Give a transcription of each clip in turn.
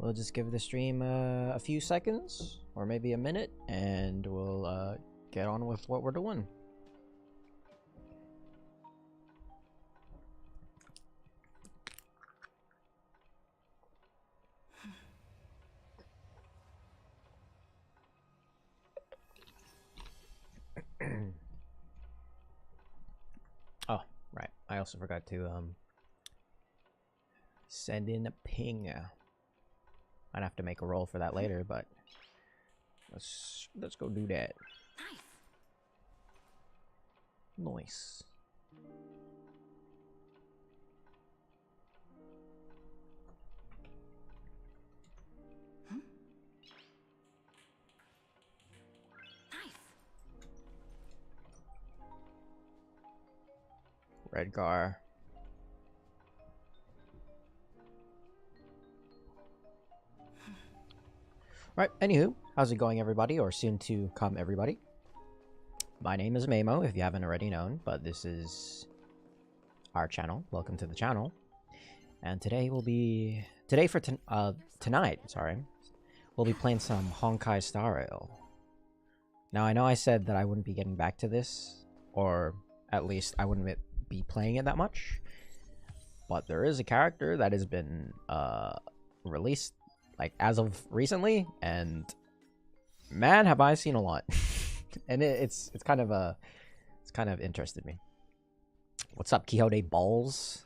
We'll just give the stream a few seconds, or maybe a minute, and we'll get on with what we're doing. Oh, right. I also forgot to send in a ping. I'd have to make a roll for that later, but let's go do that. Nice. Redgar. Right, anywho, how's it going, everybody, or soon to come, everybody? My name is Mamo, if you haven't already known, but this is our channel. Welcome to the channel. And today we'll be... tonight, sorry, we'll be playing some Honkai Star Rail. Now, I know I said that I wouldn't be getting back to this, or at least I wouldn't be playing it that much, but there is a character that has been released like as of recently, and man, have I seen a lot. And it's kind of interested me. What's up, Quixote Balls?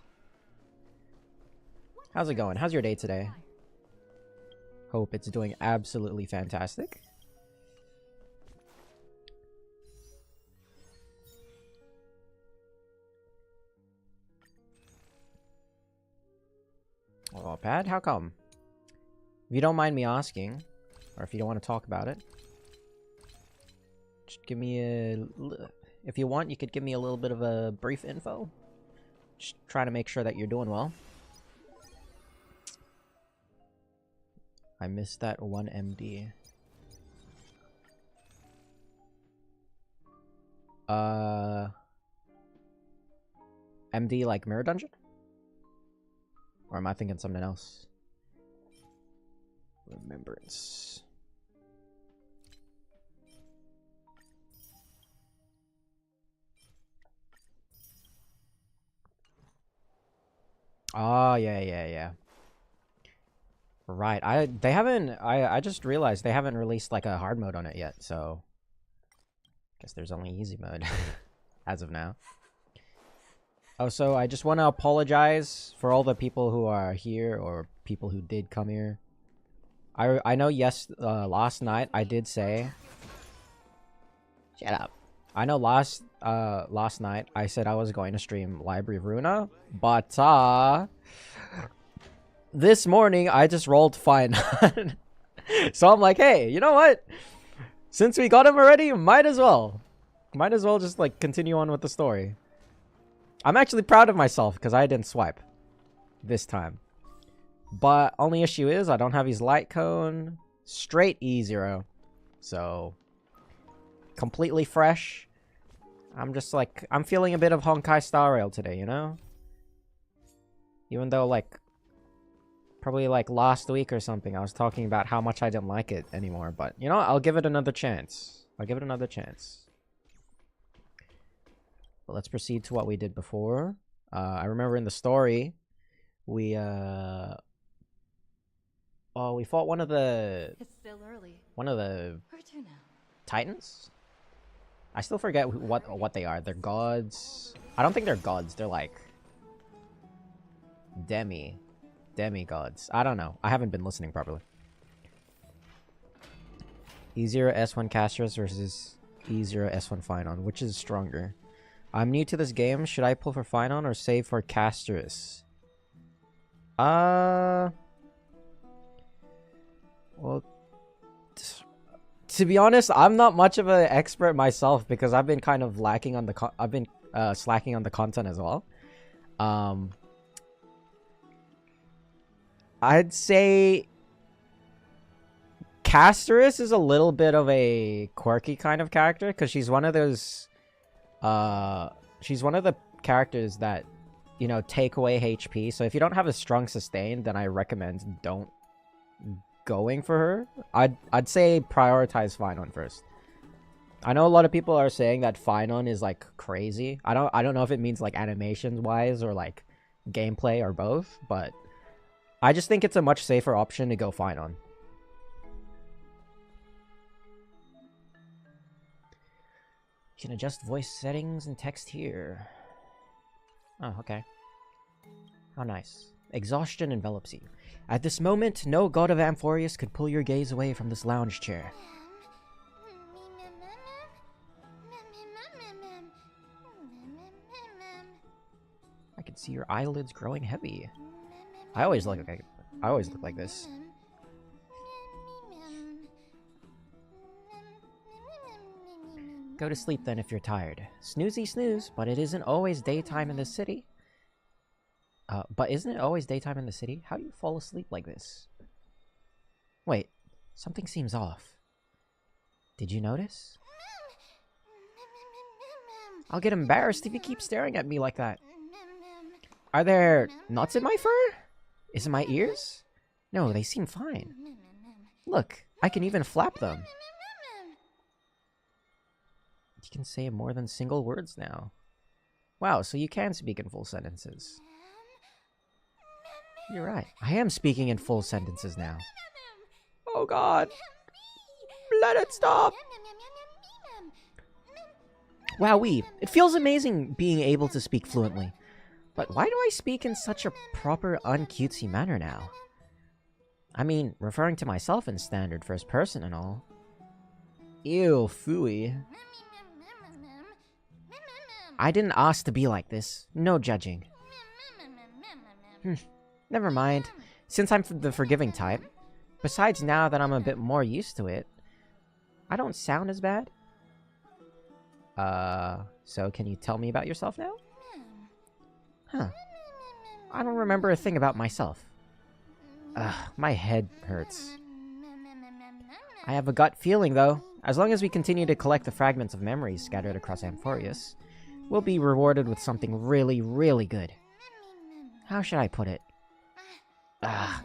How's it going? How's your day today? Hope it's doing absolutely fantastic. Oh, Pad, how come? If you don't mind me asking, or if you don't want to talk about it, just give me a... If you want, you could give me a little bit of a brief info. Just trying to make sure that you're doing well. I missed that one MD. MD like Mirror Dungeon? Or am I thinking something else? Remembrance. Oh, yeah. Right. I just realized they haven't released like a hard mode on it yet, so guess there's only easy mode as of now. Oh, so I just want to apologize for all the people who are here or people who did come here. I know, yes, last night I did say... Shut up. I know last night I said I was going to stream Library of Runa, but this morning I just rolled fine. So I'm like, hey, you know what? Since we got him already, might as well just like continue on with the story. I'm actually proud of myself because I didn't swipe this time. But only issue is I don't have his light cone. Straight E0. So completely fresh. I'm just like, I'm feeling a bit of Honkai Star Rail today, you know? Even though like probably like last week or something I was talking about how much I didn't like it anymore, but you know, I'll give it another chance. But let's proceed to what we did before. I remember in the story we we fought one of the Titans. I still forget what they are. They're gods. I don't think they're gods. They're like demigods. I don't know. I haven't been listening properly. E0 S1 Castros versus E0 S1 Phynon. Which is stronger? I'm new to this game. Should I pull for Phynon or save for Castros? Well, To be honest, I'm not much of an expert myself because I've been kind of lacking on the I've been slacking on the content as well. I'd say Casterus is a little bit of a quirky kind of character because she's one of those she's one of the characters that, you know, take away HP. So if you don't have a strong sustain, then I recommend don't going for her. I'd say prioritize Finon first. I know a lot of people are saying that Finon is like crazy. I don't know if it means like animations wise or like gameplay or both, but I just think it's a much safer option to go Finon. You can adjust voice settings and text here. Oh, okay. How nice. Exhaustion envelops you. At this moment, no god of Amphoreus could pull your gaze away from this lounge chair. I can see your eyelids growing heavy. I always look like this. Go to sleep then if you're tired. Snoozy snooze, but it isn't always daytime in this city. But isn't it always daytime in the city? How do you fall asleep like this? Wait, something seems off. Did you notice? I'll get embarrassed if you keep staring at me like that. Are there nuts in my fur? Is it my ears? No, they seem fine. Look, I can even flap them. You can say more than single words now. Wow, so you can speak in full sentences. You're right. I am speaking in full sentences now. Oh god. Let it stop. Wowee. It feels amazing being able to speak fluently. But why do I speak in such a proper, uncutesy manner now? I mean, referring to myself in standard first person and all. Ew, phooey. I didn't ask to be like this. No judging. Never mind. Since I'm the forgiving type, besides now that I'm a bit more used to it, I don't sound as bad. So can you tell me about yourself now? Huh. I don't remember a thing about myself. Ugh, my head hurts. I have a gut feeling, though. As long as we continue to collect the fragments of memories scattered across Amphoreus, we'll be rewarded with something really, really good. How should I put it?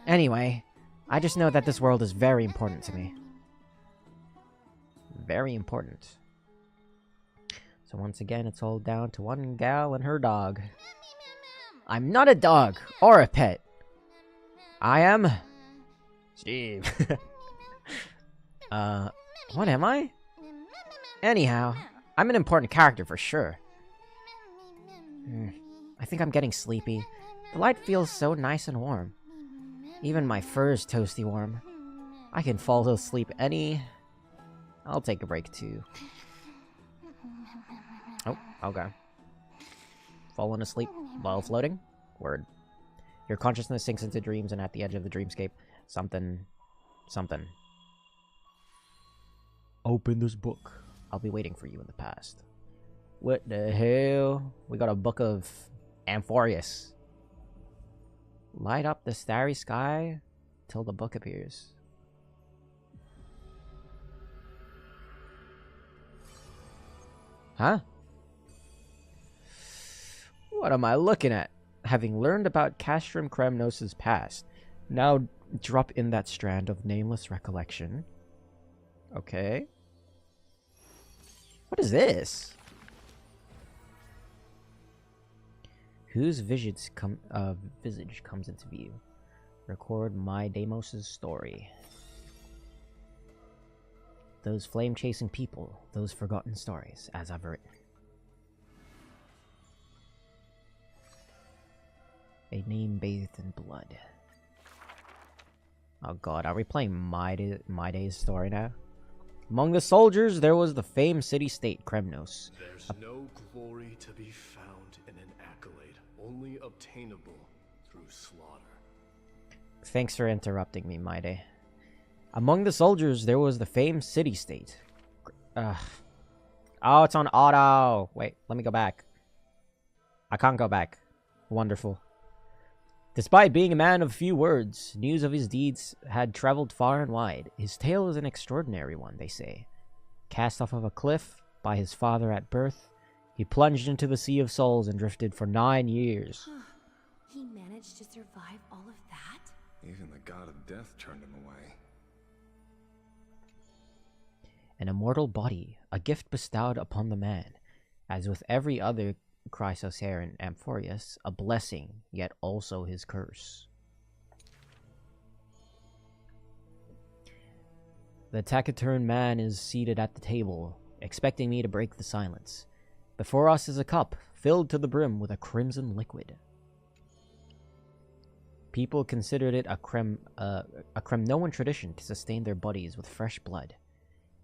Anyway, I just know that this world is very important to me. Very important. So once again, it's all down to one gal and her dog. I'm not a dog or a pet. I am... Steve. What am I? Anyhow, I'm an important character for sure. I think I'm getting sleepy. The light feels so nice and warm. Even my fur is toasty warm. I can fall asleep I'll take a break too. Oh, okay. Falling asleep while floating? Word. Your consciousness sinks into dreams, and at the edge of the dreamscape, something. Open this book. I'll be waiting for you in the past. What the hell? We got a book of Amphoreus. Light up the starry sky till the book appears. Huh? What am I looking at? Having learned about Castrum Kremnos' past, now drop in that strand of nameless recollection. Okay. What is this? Whose visage comes into view? Record my Deimos' story. Those flame-chasing people, those forgotten stories, as I've written. A name bathed in blood. Oh god, are we playing My Day's story now? Among the soldiers, there was the famed city-state Kremnos. There's no glory to be found in an accolade, only obtainable through slaughter. Thanks for interrupting me, My Day. Among the soldiers, there was the famed city-state. Oh, it's on auto. Wait, let me go back. I can't go back. Wonderful. Despite being a man of few words, news of his deeds had traveled far and wide. His tale is an extraordinary one, they say. Cast off of a cliff by his father at birth, he plunged into the Sea of Souls and drifted for 9 years. He managed to survive all of that? Even the god of death turned him away. An immortal body, a gift bestowed upon the man. As with every other Chrysosaur and Amphoreus, a blessing, yet also his curse. The taciturn man is seated at the table, expecting me to break the silence. Before us is a cup, filled to the brim with a crimson liquid. People considered it a Kremnoan tradition to sustain their bodies with fresh blood.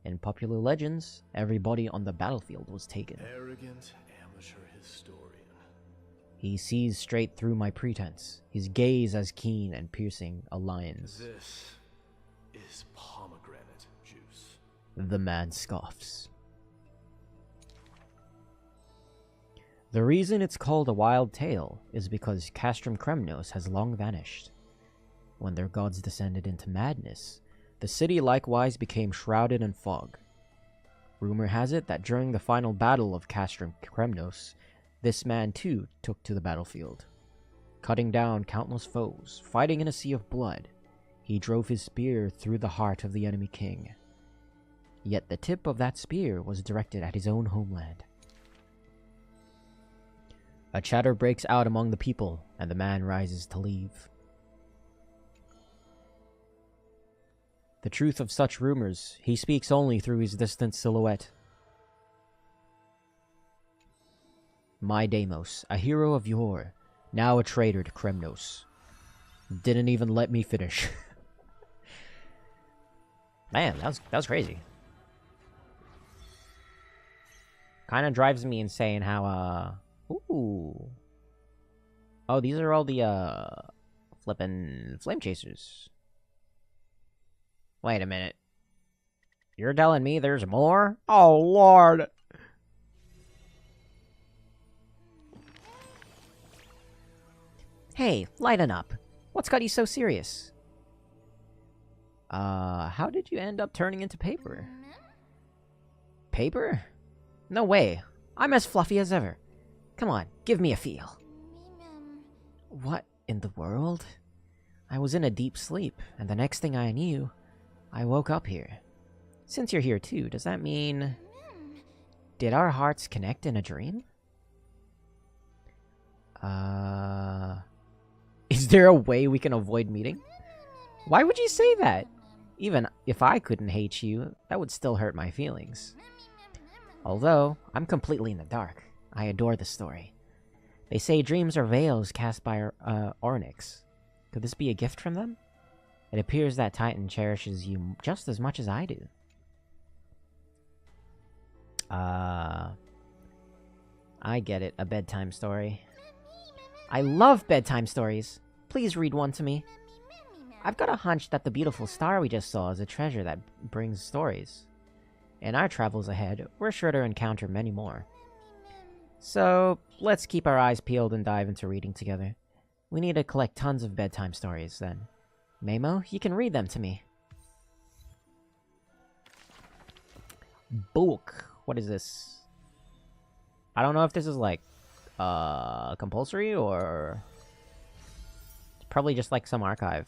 In popular legends, every body on the battlefield was taken. Arrogant amateur historian. He sees straight through my pretense, his gaze as keen and piercing a lion's. This is pomegranate juice. The man scoffs. The reason it's called a wild tale is because Castrum Kremnos has long vanished. When their gods descended into madness, the city likewise became shrouded in fog. Rumor has it that during the final battle of Castrum Kremnos, this man too took to the battlefield. Cutting down countless foes, fighting in a sea of blood, he drove his spear through the heart of the enemy king. Yet the tip of that spear was directed at his own homeland. A chatter breaks out among the people, and the man rises to leave. The truth of such rumors, he speaks only through his distant silhouette. My Deimos, a hero of yore, now a traitor to Kremnos. Didn't even let me finish. Man, that was crazy. Kind of drives me insane how, ooh. Oh, these are all the, flippin' flame chasers. Wait a minute. You're telling me there's more? Oh, Lord. Hey, lighten up. What's got you so serious? How did you end up turning into paper? Paper? No way. I'm as fluffy as ever. Come on, give me a feel. What in the world? I was in a deep sleep, and the next thing I knew, I woke up here. Since you're here too, does that mean... Did our hearts connect in a dream? Is there a way we can avoid meeting? Why would you say that? Even if I couldn't hate you, that would still hurt my feelings. Although, I'm completely in the dark. I adore the story. They say dreams are veils cast by Ornyx. Could this be a gift from them? It appears that Titan cherishes you just as much as I do. I get it. A bedtime story. I love bedtime stories. Please read one to me. I've got a hunch that the beautiful star we just saw is a treasure that brings stories. In our travels ahead, we're sure to encounter many more. So, let's keep our eyes peeled and dive into reading together. We need to collect tons of bedtime stories, then. Mamo, you can read them to me. Book. What is this? I don't know if this is like, compulsory or... It's probably just like some archive.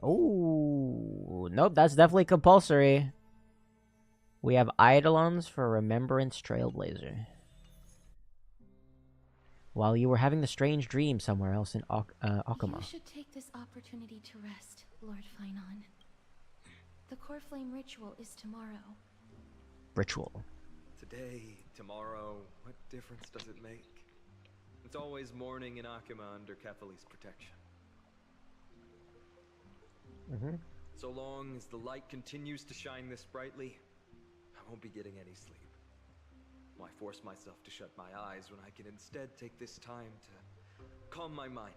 Oh, nope, that's definitely compulsory. We have Eidolons for Remembrance Trailblazer. While you were having the strange dream somewhere else in Okama. You should take this opportunity to rest, Lord Finon. The core flame ritual is tomorrow. Ritual. Today, tomorrow, what difference does it make? It's always morning in Akima under Kethali's protection. So long as the light continues to shine this brightly, I won't be getting any sleep. Why force myself to shut my eyes when I can instead take this time to calm my mind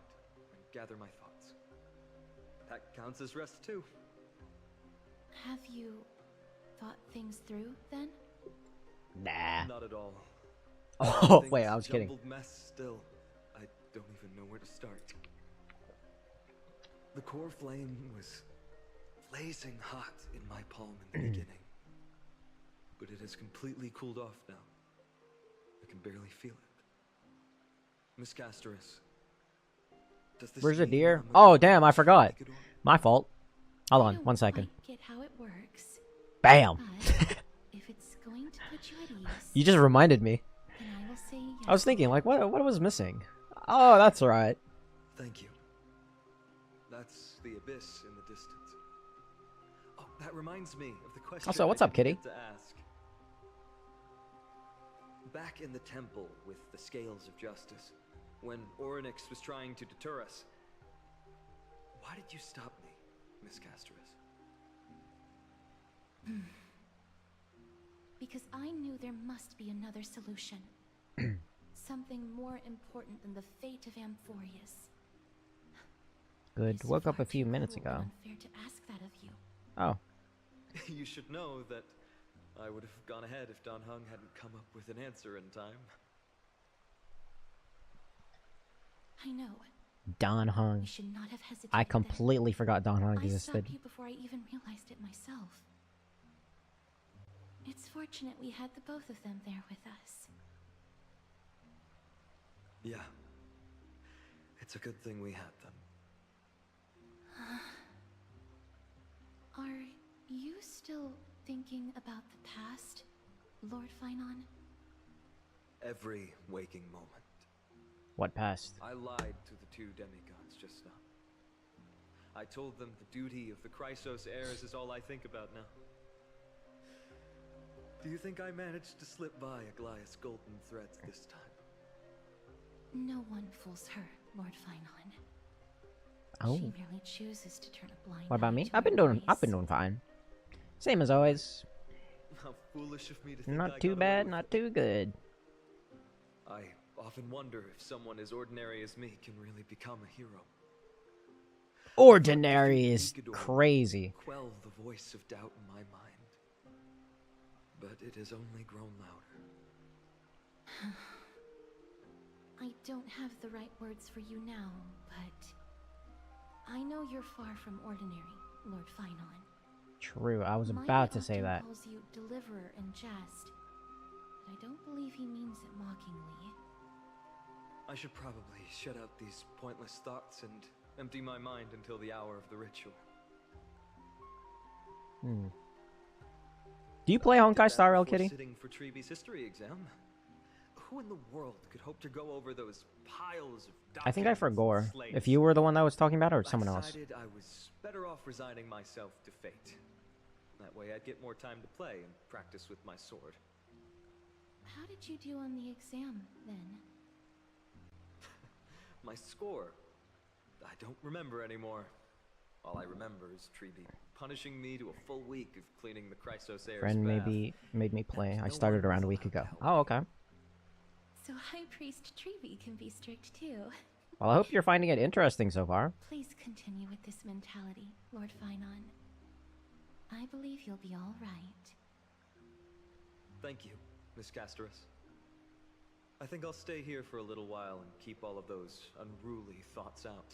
and gather my thoughts? that counts as rest too. Have you thought things through, then? Nah. Not at all. Oh, Everything's wait, I a was kidding. jumbled mess still. I don't even know where to start. The core flame was blazing hot in my palm in the beginning. But it has completely cooled off now. I can barely feel it. Miss Casterus, does this Where's the mean deer? I'm Oh, about damn, to I forgot. take it on? My fault. Hold I on, don't 1 second. quite get how it works, Bam! but if it's going to put you at ease, You just reminded me. then I will say yes. I was thinking, like, what was missing? Oh, that's right. Thank you. That's the abyss in the distance. Oh, that reminds me of the question. Also, what's I up, didn't kitty? get to ask. Back in the temple with the scales of justice, when Orynyx was trying to deter us, why did you stop me, Miss Casterus? Because I knew there must be another solution. Something more important than the fate of Amphoreus. Good. It's Woke up far a few too minutes cruel ago. and unfair to ask that of you. Oh. You should know that I would have gone ahead if Don Hung hadn't come up with an answer in time. I know. Don We Hung. should not have hesitated. I then. completely forgot Don Hung I existed. stopped you before I even realized it myself. It's fortunate we had the both of them there with us. Yeah. It's a good thing we had them. Are you still thinking about the past, Lord Finon? Every waking moment. What passed? I lied to the two demigods just now. I told them the duty of the Chrysos heirs is all I think about now. Do you think I managed to slip by Aglaïa's golden threads this time? No one fools her, Lord Finon. Oh. She merely chooses to turn a blind What about eye me? to I've been her doing ways. fine. Same as always. How foolish of me to think I Not too got away bad, with not it. too good. I often wonder if someone as ordinary as me can really become a hero. Ordinary is Defeat Mikador crazy. Quell the voice of doubt in my mind. But it has only grown louder. I don't have the right words for you now, but I know you're far from ordinary, Lord Finon. True, I was Mike about to say often that. calls you deliverer in jest, but I don't believe he means it mockingly. I should probably shut out these pointless thoughts and empty my mind until the hour of the ritual. Hmm. Do you play Honkai Star Rail, kitty? Sitting for Treeby's history exam. Who in the world could hope to go over those piles of I think I documents and forgot slates? if you were the one that was talking about it or I someone else. decided I was better off resigning myself to fate. That way I'd get more time to play and practice with my sword. How did you do on the exam, then? My score? I don't remember anymore. All I remember is Treeby punishing me to a full week of cleaning the Chrysos heirs' Friend bath. made me play. I No started one around a was week allowed ago. to help Oh, me. okay. So High Priest Treeby can be strict too. Well, I hope you're finding it interesting so far. Please continue with this mentality, Lord Finon. I believe you'll be all right. Thank you, Miss Casterus. I think I'll stay here for a little while and keep all of those unruly thoughts out.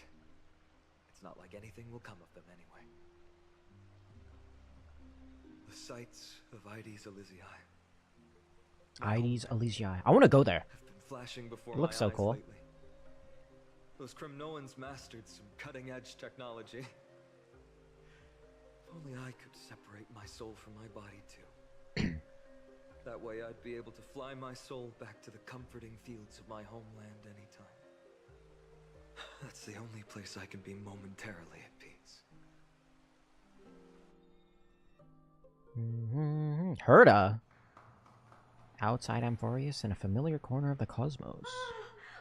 It's not like anything will come of them anyway. The sights of Ides Elysiae. Ides Elysiae. I want to go there. Have been flashing before It looks my so eyes cool. lately. Those Kremnoans mastered some cutting-edge technology. If only I could separate my soul from my body too. That way I'd be able to fly my soul back to the comforting fields of my homeland anytime. That's the only place I can be momentarily at peace. Herda. Outside Amphoreus in a familiar corner of the cosmos.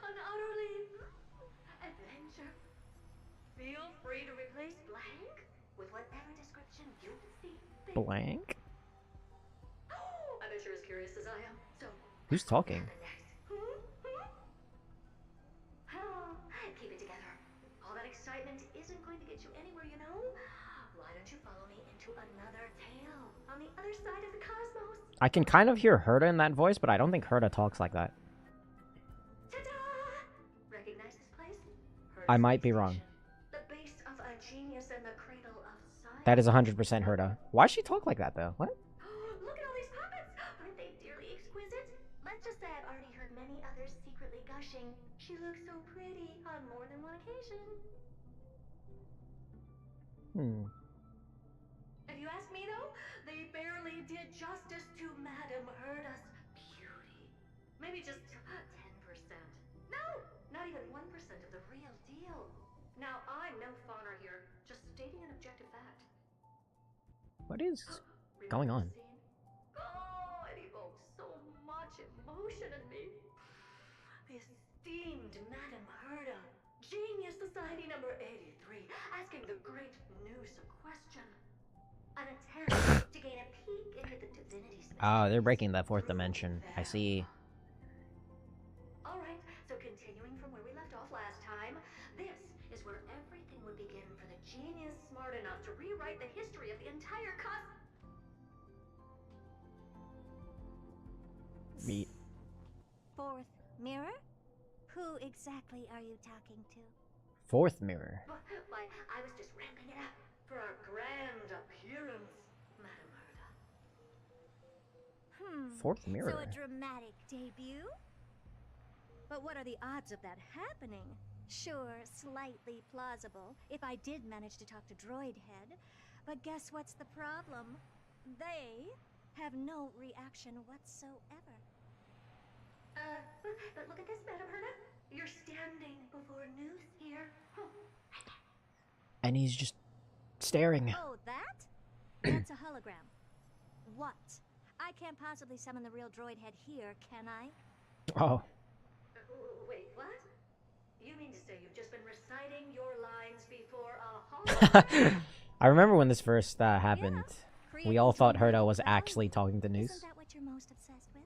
An utterly adventure. Feel free to replace blank with whatever description you see fit. Blank? I bet you're as curious as I am. So, Who's talking? what happened next? Keep it together. All that excitement isn't going to get you anywhere, you know. I can kind of hear Herta in that voice, but I don't think Herta talks like that. Ta-da! Recognize this place? I Herta's might be Space wrong. Station. The base of a genius and the cradle of science. That is 100% Herta. Why does she talk like that, though? What? Look at all these puppets! Aren't they dearly exquisite? Let's just say I've already heard many others secretly gushing. She looks so pretty on more than one occasion. If you ask me though, they barely did justice to Madame Herda's beauty. Maybe just 10%. No, not even 1% of the real deal. Now, I'm no fawner here, just stating an objective fact. What is Remember going the on? scene? Oh, it evoked so much emotion in me. The esteemed Madame Herda, Genius Society number 83, asking the great Noose a question. An attempt to gain a peek into the divinity's Ah, they're mysteries breaking that fourth through dimension. I them. see. Alright, so continuing from where we left off last time, this is where everything would begin for the genius smart enough to rewrite the history of the entire Fourth mirror? Who exactly are you talking to? Fourth mirror. Why, I was just ramping it up for our grand appearance, Madame Herda. Fourth mirror. So a dramatic debut? But what are the odds of that happening? Sure, slightly plausible, if I did manage to talk to Droidhead. But guess what's the problem? They have no reaction whatsoever. But look at this, Madame Herda. You're standing before Noose here. And he's just staring. Oh, that? That's a hologram. What? I can't possibly summon the real Droidhead here, can I? Oh. Wait, what? You mean to say you've just been reciting your lines before a hologram? I remember when this first happened. Yeah, We all thought creating Herta was dramatic actually talking to value. Noose. Isn't that what you're most obsessed with?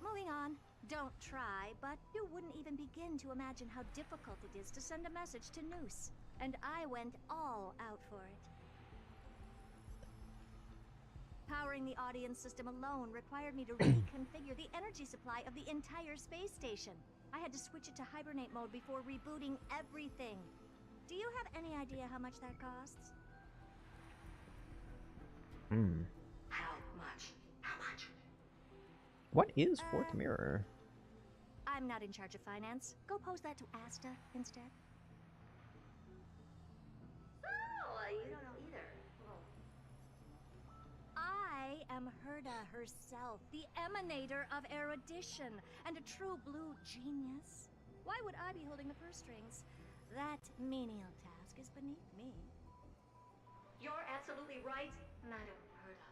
Moving on. Don't try, but you wouldn't even begin to imagine how difficult it is to send a message to Noose. And I went all out for it. Powering the audience system alone required me to reconfigure the energy supply of the entire space station. I had to switch it to hibernate mode before rebooting everything. Do you have any idea how much that costs? How much? How much? What is fourth mirror? I'm not in charge of finance. Go pose that to Asta instead. Oh, you don't know either. I am Herda herself, the emanator of erudition, and a true blue genius. Why would I be holding the purse strings? That menial task is beneath me. You're absolutely right, Madame Herda.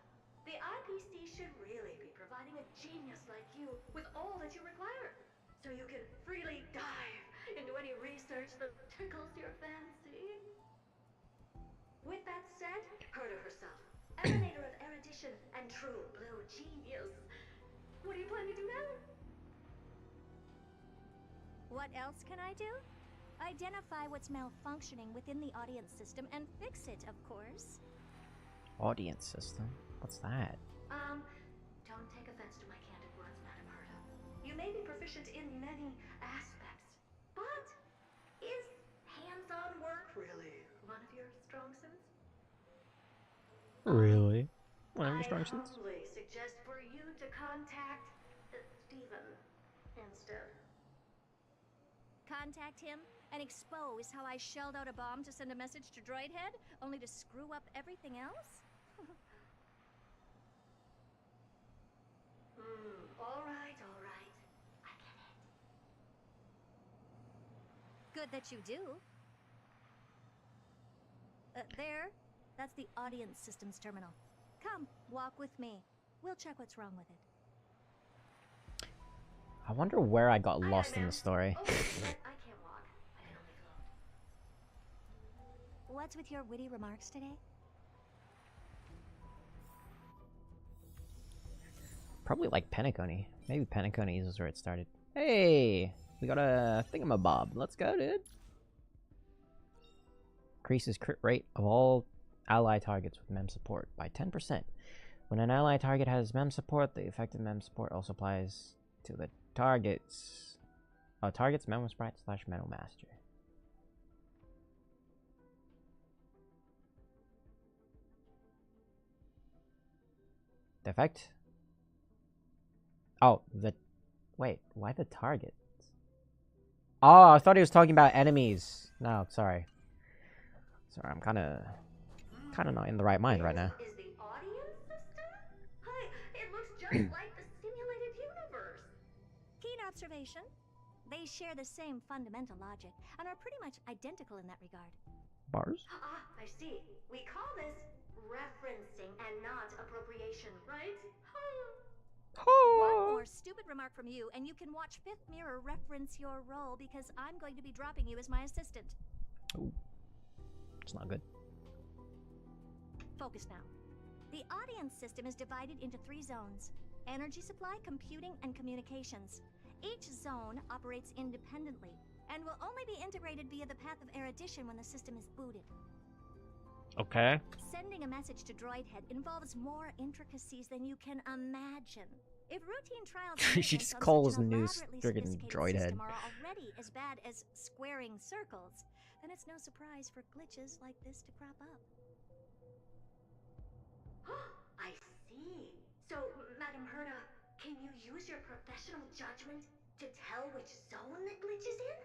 The IPC should really be providing a genius like you with all that you require, so you can freely dive into any research that tickles your fancy. With that said, Herda herself, emanator of erudition and true blue genius. What do you plan to do now? What else can I do? Identify what's malfunctioning within the audience system and fix it, of course. Audience system? What's that? Don't take offense to my candid words, Madame Herda. You may be proficient in many aspects, but is hands-on work really one of your strong suits? Really? One of I your strong suits? humbly suggest for you to contact Steven instead. Contact him and expose how I shelled out a bomb to send a message to Droidhead, only to screw up everything else? All right. I get it. Good that you do. There. That's the audience systems terminal. Come, walk with me. We'll check what's wrong with it. I wonder where I got Aye, lost aye, in ma'am. the story. Oh, but I can't walk. I can only float. What's with your witty remarks today? Probably like Penacony. Maybe Penacony is where it started. Hey! We got a thingamabob. Let's go, dude. Increases crit rate of all ally targets with mem support by 10%. When an ally target has mem support, the effective mem support also applies to the target's memo sprite / metal master. The effect? Oh, wait, why the target? Oh, I thought he was talking about enemies. No, sorry. Sorry, I'm kind of not in the right mind right now. Is the audience system? Hi, it looks just like the simulated universe. Keen observation. They share the same fundamental logic and are pretty much identical in that regard. Bars? Ah, I see. We call this referencing and not appropriation, right? One more stupid remark from you, and you can watch Fifth Mirror reference your role because I'm going to be dropping you as my assistant. Ooh. It's not good. Focus now. The audience system is divided into 3 zones: energy supply, computing, and communications. Each zone operates independently and will only be integrated via the path of erudition when the system is booted. Okay. Sending a message to Droid Head involves more intricacies than you can imagine. If routine trials She just calls news friggin' Droid Head are already as bad as squaring circles, then it's no surprise for glitches like this to crop up. I see. So, Madam Herda, can you use your professional judgment to tell which zone the glitch is in?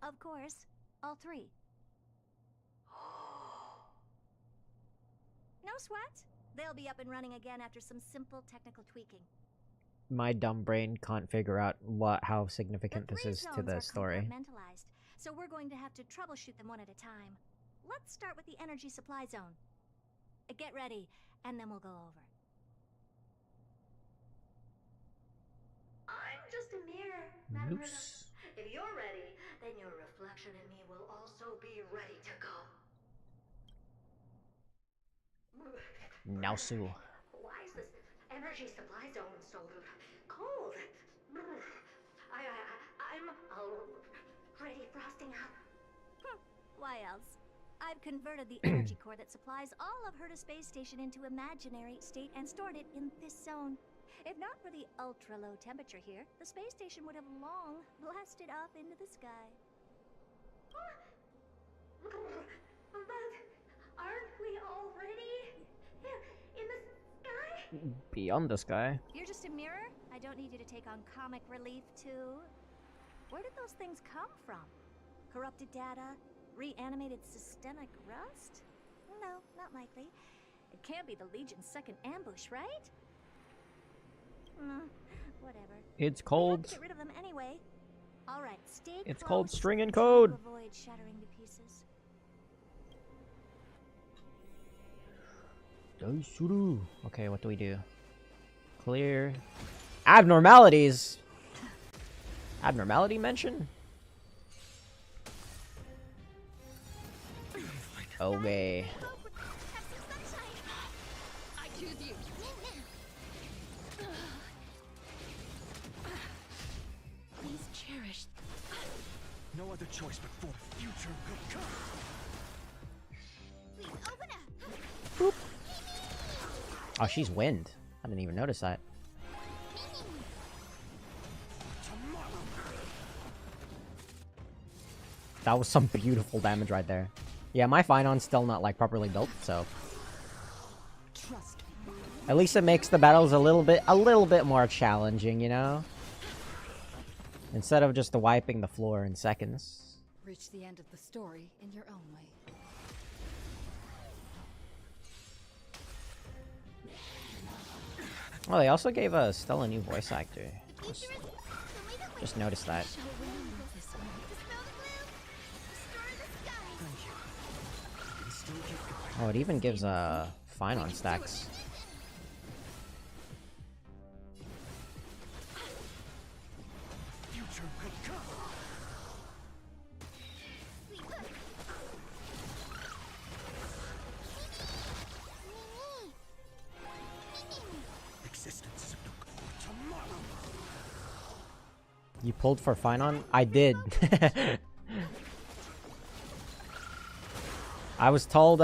Of course, all 3. No sweat. They'll be up and running again after some simple technical tweaking. My dumb brain can't figure out how significant this is to the story. Compartmentalized, so we're going to have to troubleshoot them one at a time. Let's start with the energy supply zone. Get ready, and then we'll go over. I'm just a mirror, Madam Herda. Oops. If you're ready, then your reflection in me will also be ready to go. Now, Sue. Why is this energy supply zone so cold? I'm already frosting up. Why else? I've converted the energy core that supplies all of Herda Space Station into imaginary state and stored it in this zone. If not for the ultra-low temperature here, the space station would have long blasted off into the sky. But aren't we already in the sky? Beyond the sky. You're just a mirror? I don't need you to take on comic relief, too. Where did those things come from? Corrupted data? Reanimated systemic rust? No, not likely. It can't be the Legion's second ambush, right? Whatever. It's We have cold. to get rid of them anyway. All right, stay It's close called string and and try to code. avoid shattering to pieces. Okay, what do we do? Clear. Abnormalities. Abnormality mention? Okay. I choose you. He's cherished. No other choice but for the future will come. Please open up. Oh, she's wind. I didn't even notice that. That was some beautiful damage right there. Yeah, my Finon's still not like properly built, so Trust me. at least it makes the battles a little bit more challenging, you know? Instead of just wiping the floor in seconds. Reach the end of the story in your own way. Oh, they also gave us still a new voice actor. Just noticed that. Shall we move this way? Oh, it even gives Finon stacks. Future will come. Existence is no tomorrow. You pulled for Finon? I did. I was told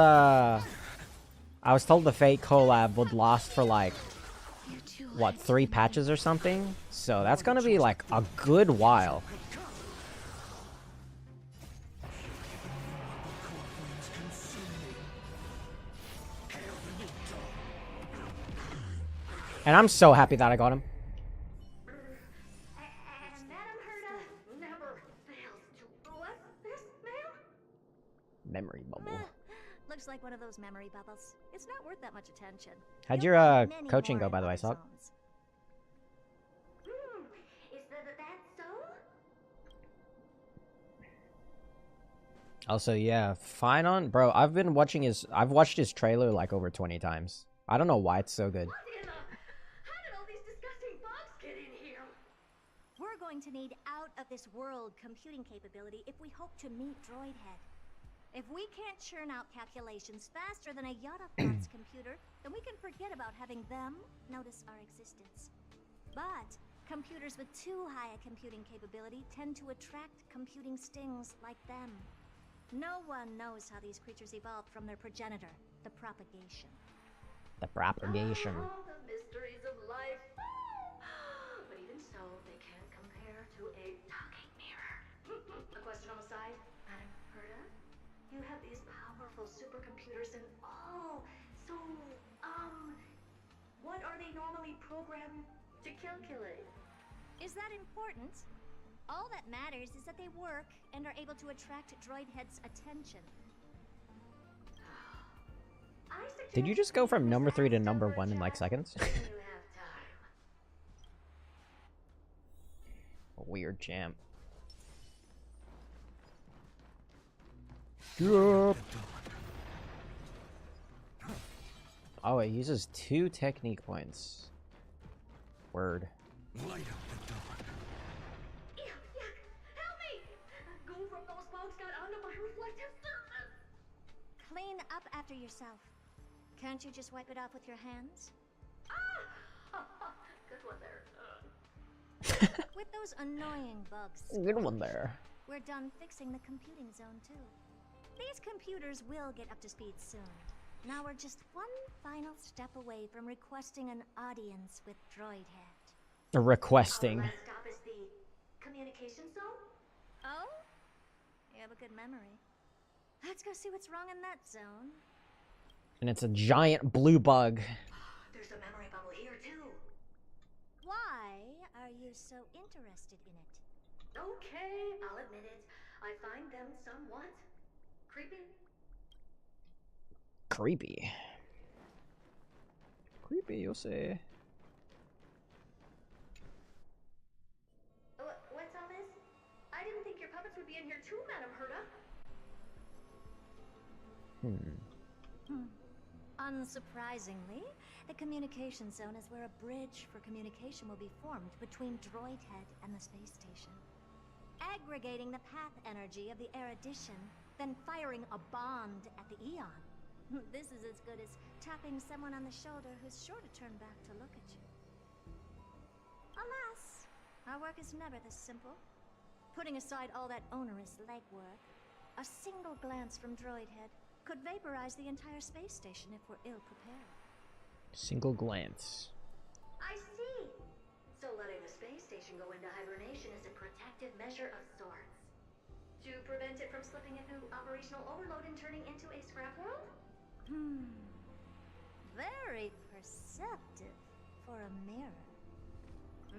I was told the Fate collab would last for like, You two what, lied to 3 me. patches or something? So that's gonna be like a good while. And I'm so happy that I got him. And Madame Herda never fails to. What's this, ma'am? Memory bubble. Looks like one of those memory bubbles. It's not worth that much attention. How'd You'll your find many coaching more go, by in the way, other Sock? zones. Is that so? Also, yeah, fine on, bro. I've watched his trailer like over 20 times. I don't know why it's so good. What in the? How did all these disgusting bugs get in here? We're going to need out-of-this-world computing capability if we hope to meet Droidhead. If we can't churn out calculations faster than a Yottaphant's computer, then we can forget about having them notice our existence. But computers with too high a computing capability tend to attract computing stings like them. No one knows how these creatures evolved from their progenitor, the propagation. The propagation. Oh, the mysteries of life. But even so, they can't compare to a talking mirror. A question on the side, Madame Herda? You have these powerful supercomputers and so, what are they normally programmed to calculate? Is that important? All that matters is that they work and are able to attract Droidhead's attention. Did you just go from number 3 to number 1 in like seconds? When you have time. A weird jam. Yup. Oh, it uses 2 technique points. Word. Light up the dawn. Yuck, help me! Goo from those bugs got onto my reflective surface. Clean up after yourself. Can't you just wipe it off with your hands? Ah! Good one there. With those annoying bugs. Good one there. We're done fixing the computing zone, too. These computers will get up to speed soon. Now we're just one final step away from requesting an audience with Droidhead. Requesting. Our last stop is the communication zone? Oh? You have a good memory. Let's go see what's wrong in that zone. And it's a giant blue bug. There's a memory bubble here, too. Why are you so interested in it? Okay, I'll admit it. I find them somewhat creepy. Creepy. Creepy, you'll say. What's all this? I didn't think your puppets would be in here too, Madame Herda. Unsurprisingly, the communication zone is where a bridge for communication will be formed between Droidhead and the space station. Aggregating the path energy of the erudition, then firing a bond at the Eon. This is as good as tapping someone on the shoulder who's sure to turn back to look at you. Alas, our work is never this simple. Putting aside all that onerous legwork, a single glance from Droidhead could vaporize the entire space station if we're ill-prepared. Single glance. I see. So letting the space station go into hibernation is a protective measure of sorts. To prevent it from slipping into operational overload and turning into a scrap world? Very perceptive for a mirror.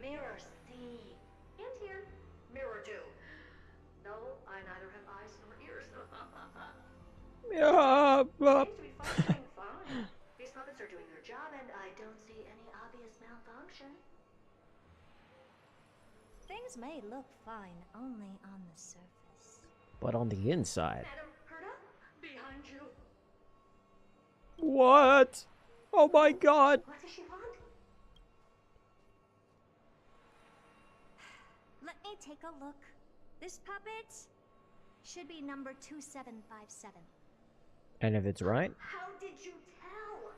Mirror see. And here. Mirror do. No, I neither have eyes nor ears. Yeah, Seems to be functioning fine. These puppets are doing their job and I don't see any obvious malfunction. Things may look fine only on the surface. but on the inside. Madam Herda, behind you. What? Oh my god. What does she want? Let me take a look. This puppet should be number 2757. And if it's right? How did you tell?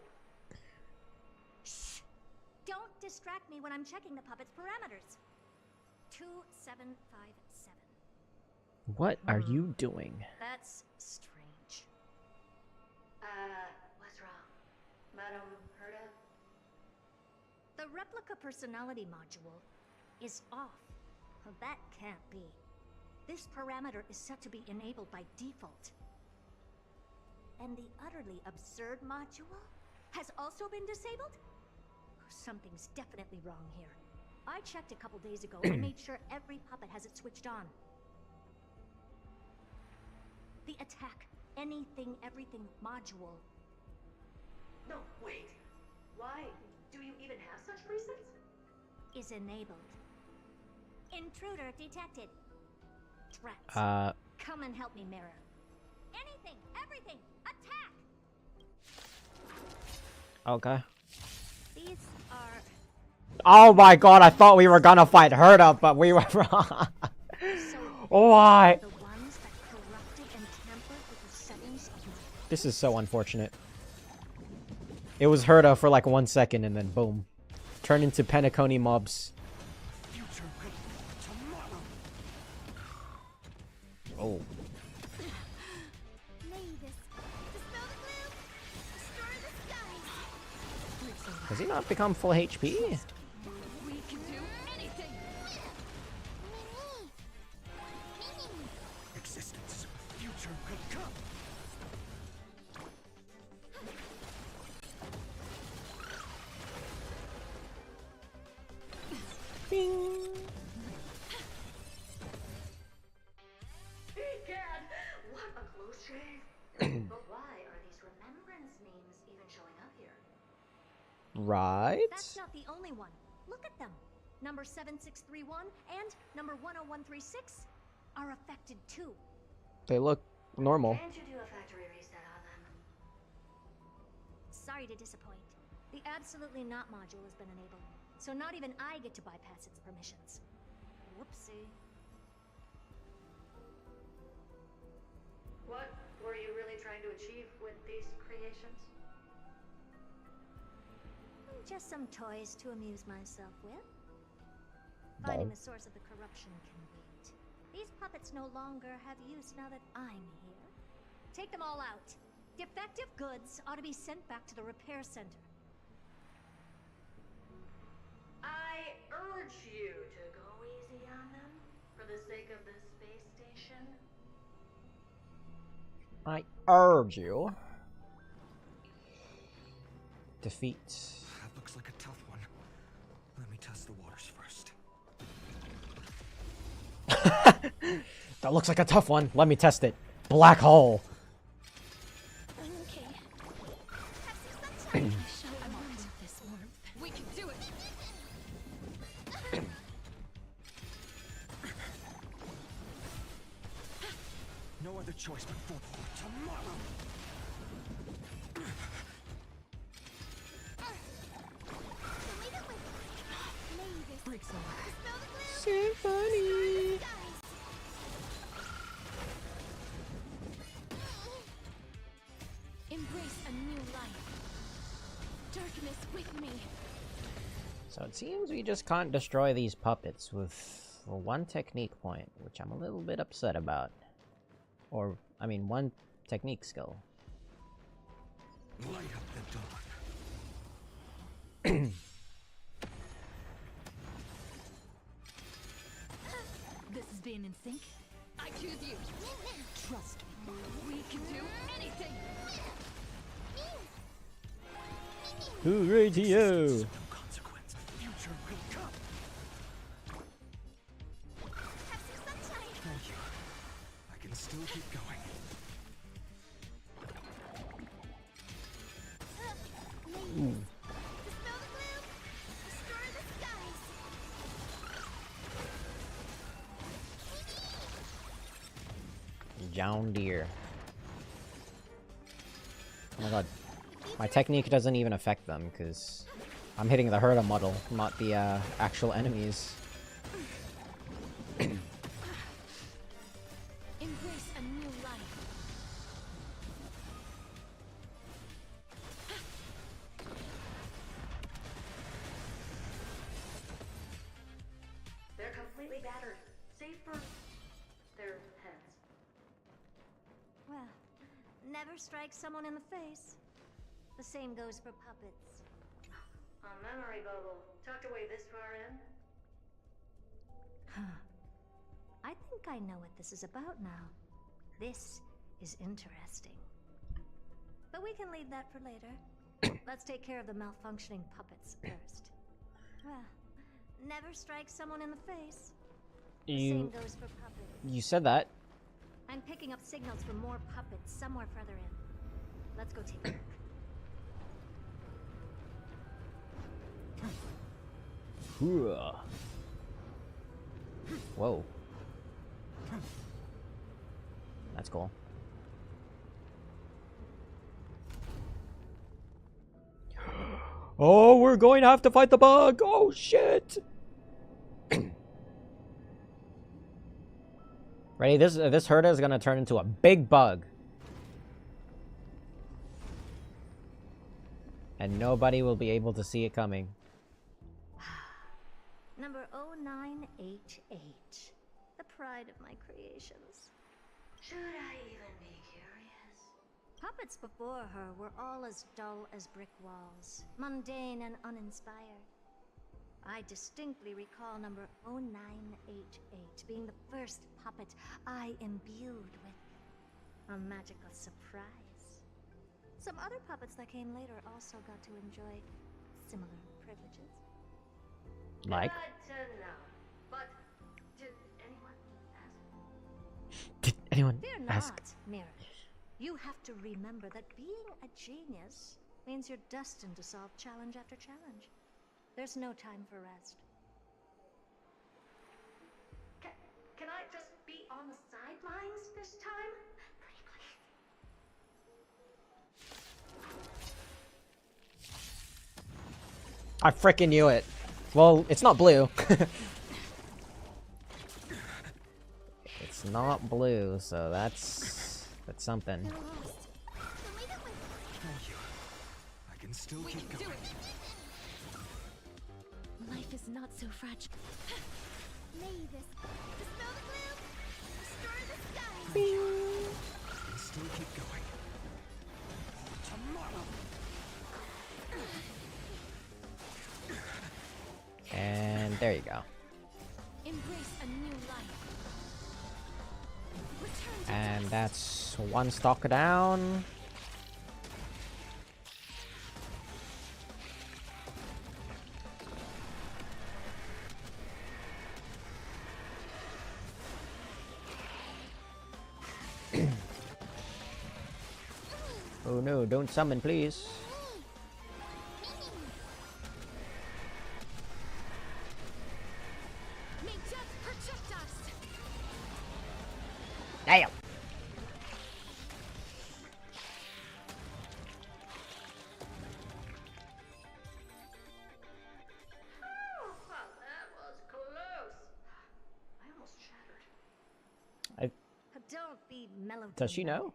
Shh! Don't distract me when I'm checking the puppet's parameters. 2757. What are you doing? That's strange. What's wrong? Madam Herda? The replica personality module is off. Well, that can't be. This parameter is set to be enabled by default. And the utterly absurd module has also been disabled? Something's definitely wrong here. I checked a couple days ago and made sure every puppet has it switched on. The attack, anything, everything module No, wait. Why do you even have such presets? is enabled. Intruder detected. Threats. Come and help me, Mirror. Anything, everything, attack! Okay. These are... Oh my god, I thought we were gonna fight Herda, but we were wrong. Why? The ones that corrupted and tampered with the settings of my... This is so unfortunate. It was Herda for like 1 second and then boom. Turned into Penacony mobs. Oh. Has he not become full HP? We can do anything! Existence. Future could come. Egad! What a close shave! But why are these remembrance names even showing up here? Right? That's not the only one. Look at them. Number 7631 and number 10136 are affected too. They look normal. Can't you do a factory reset on them? Sorry to disappoint. The absolutely not module has been enabled, so not even I get to bypass its permissions. Whoopsie. What were you really trying to achieve with these creations? Just some toys to amuse myself with. Finding the source of the corruption can wait. These puppets no longer have use now that I'm here. Take them all out. Defective goods ought to be sent back to the repair center. I urge you to go easy on them for the sake of the space station. I urge you. Defeat. That looks like a tough one. Let me test the waters first. That looks like a tough one. Let me test it. Black hole. Okay. Have some sunshine. I want this warmth. We can do it. No other choice but for tomorrow. Symphony. Embrace a new life. Darkness with me. So it seems we just can't destroy these puppets with one technique point, which I'm a little bit upset about. Or, I mean, one technique skill. Light up the dawn. This is being in sync. I choose you. Trust me. We can do anything. Hooray to you! No consequence. Future will come. Thank you. I can still keep going. John Deere. Oh my god. My technique doesn't even affect them, because I'm hitting the Herda model, not the actual enemies. Embrace a new life. They're completely battered, save for their heads. Well, never strike someone in the face. The same goes for puppets. A memory bubble tucked away this far in. I think I know what this is about now. This is interesting. But we can leave that for later. Let's take care of the malfunctioning puppets first. Well, never strike someone in the face. The same goes for puppets. You said that. I'm picking up signals from more puppets somewhere further in. Let's go take a look. Whoa. That's cool. Oh, we're going to have to fight the bug! Oh, shit! Ready? This herda is gonna turn into a big bug. And nobody will be able to see it coming. Number 0988. The pride of my creations. Should I even be curious? Puppets before her were all as dull as brick walls, mundane and uninspired. I distinctly recall number 0988 being the first puppet I imbued with a magical surprise. Some other puppets that came later also got to enjoy similar privileges. Like? Good to know. But did anyone ask? Did anyone Fear ask? not, Mirror. You have to remember that being a genius means you're destined to solve challenge after challenge. There's no time for rest. Can I just be on the sidelines this time? Pretty please. I frickin' knew it. Well, it's not blue. It's not blue, so that's something. Thank you. I can still keep going. Life is not so fragile. May this dispel the gloom, restore the sky. I can still keep going. And there you go. Embrace a new life. Return to And that's one stock down. Oh no, don't summon, please. May death protect us. Damn. Oh, well, that was close. I almost shattered. Don't be melodramatic. Does she know?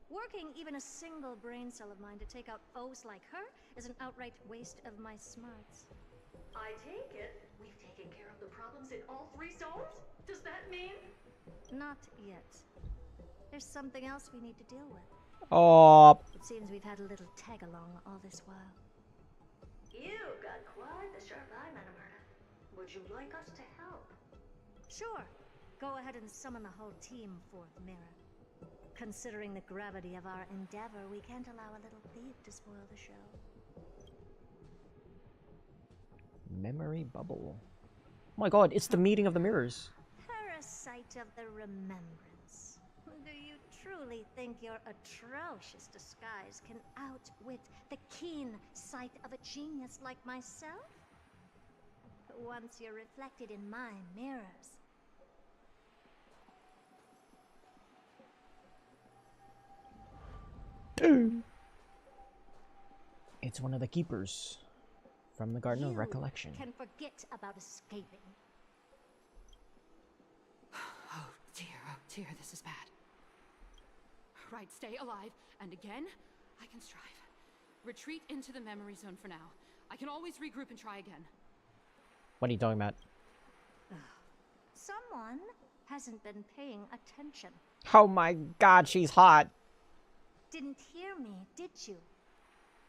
Working even a single brain cell of mine to take out foes like her is an outright waste of my smarts. I take it we've taken care of the problems in all 3 zones? Does that mean? Not yet. There's something else we need to deal with. Oh, It seems we've had a little tag-along all this while. You've got quite the sharp eye, Madam Herta. Would you like us to help? Sure. Go ahead and summon the whole team forth, Mirror. Considering the gravity of our endeavor, we can't allow a little thief to spoil the show. memory bubble. Oh my god, it's the meeting of the mirrors. Parasite of the remembrance. Do you truly think your atrocious disguise can outwit the keen sight of a genius like myself? Once you're reflected in my mirrors. It's one of the keepers from the Garden of Recollection. Can forget about escaping. Oh dear, this is bad. Right, stay alive, and again, I can strive. Retreat into the memory zone for now. I can always regroup and try again. What are you talking about? Someone hasn't been paying attention. Oh my god, she's hot. Didn't hear me, did you?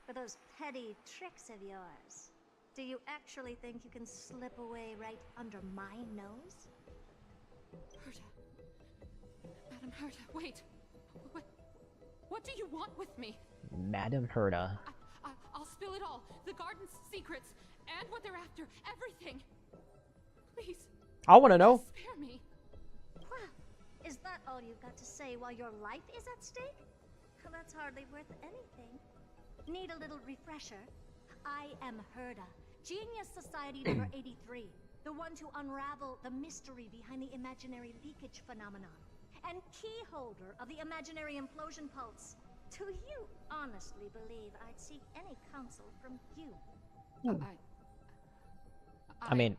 For those petty tricks of yours. Do you actually think you can slip away right under my nose? Herta. Madam Herta, wait. What do you want with me? Madam Herta. I'll spill it all. The garden's secrets and what they're after. Everything. Please. I want to know. Spare me. Well, is that all you've got to say while your life is at stake? Well, that's hardly worth anything. Need a little refresher? I am Herta, Genius Society number 83, the one to unravel the mystery behind the imaginary leakage phenomenon, and key holder of the imaginary implosion pulse. Do you honestly believe I'd seek any counsel from you? I mean,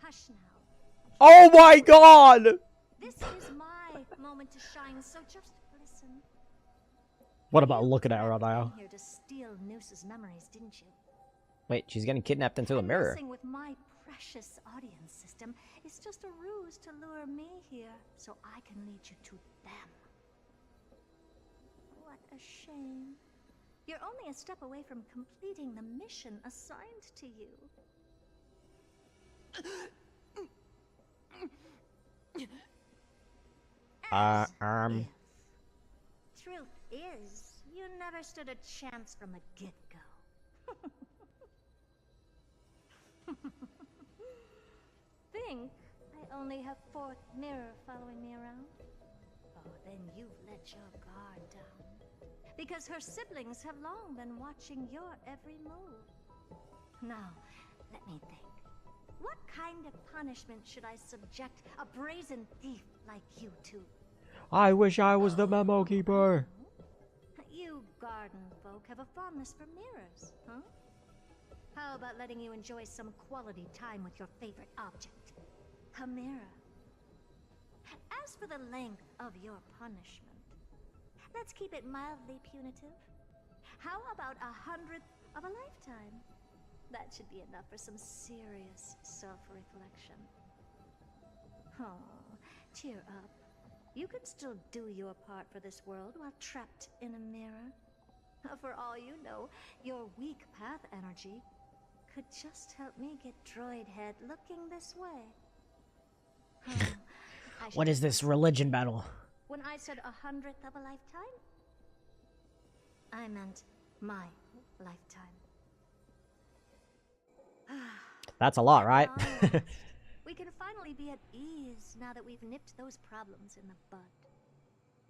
Hush now. oh my god! This is my moment to shine, so just listen. What about looking at her right now? Here to steal Noose's memories, didn't you? Wait, she's getting kidnapped into a mirror. Messing with my precious audience system is just a ruse to lure me here, so I can lead you to them. What a shame. You're only a step away from completing the mission assigned to you. Truth is, you never stood a chance from the get-go. Think I only have fourth mirror following me around? Oh, then you've let your guard down. Because her siblings have long been watching your every move. Now, let me think. What kind of punishment should I subject a brazen thief like you to? I wish I was the memo keeper. You garden folk have a fondness for mirrors, huh? How about letting you enjoy some quality time with your favorite object? A mirror. As for the length of your punishment, let's keep it mildly punitive. How about 100th of a lifetime? That should be enough for some serious self-reflection. Oh, cheer up. You can still do your part for this world while trapped in a mirror. For all you know, your weak path energy could just help me get Droid Head looking this way. What is this religion battle? When I said 100th of a lifetime, I meant my lifetime. That's a lot, right? We can finally be at ease now that we've nipped those problems in the bud.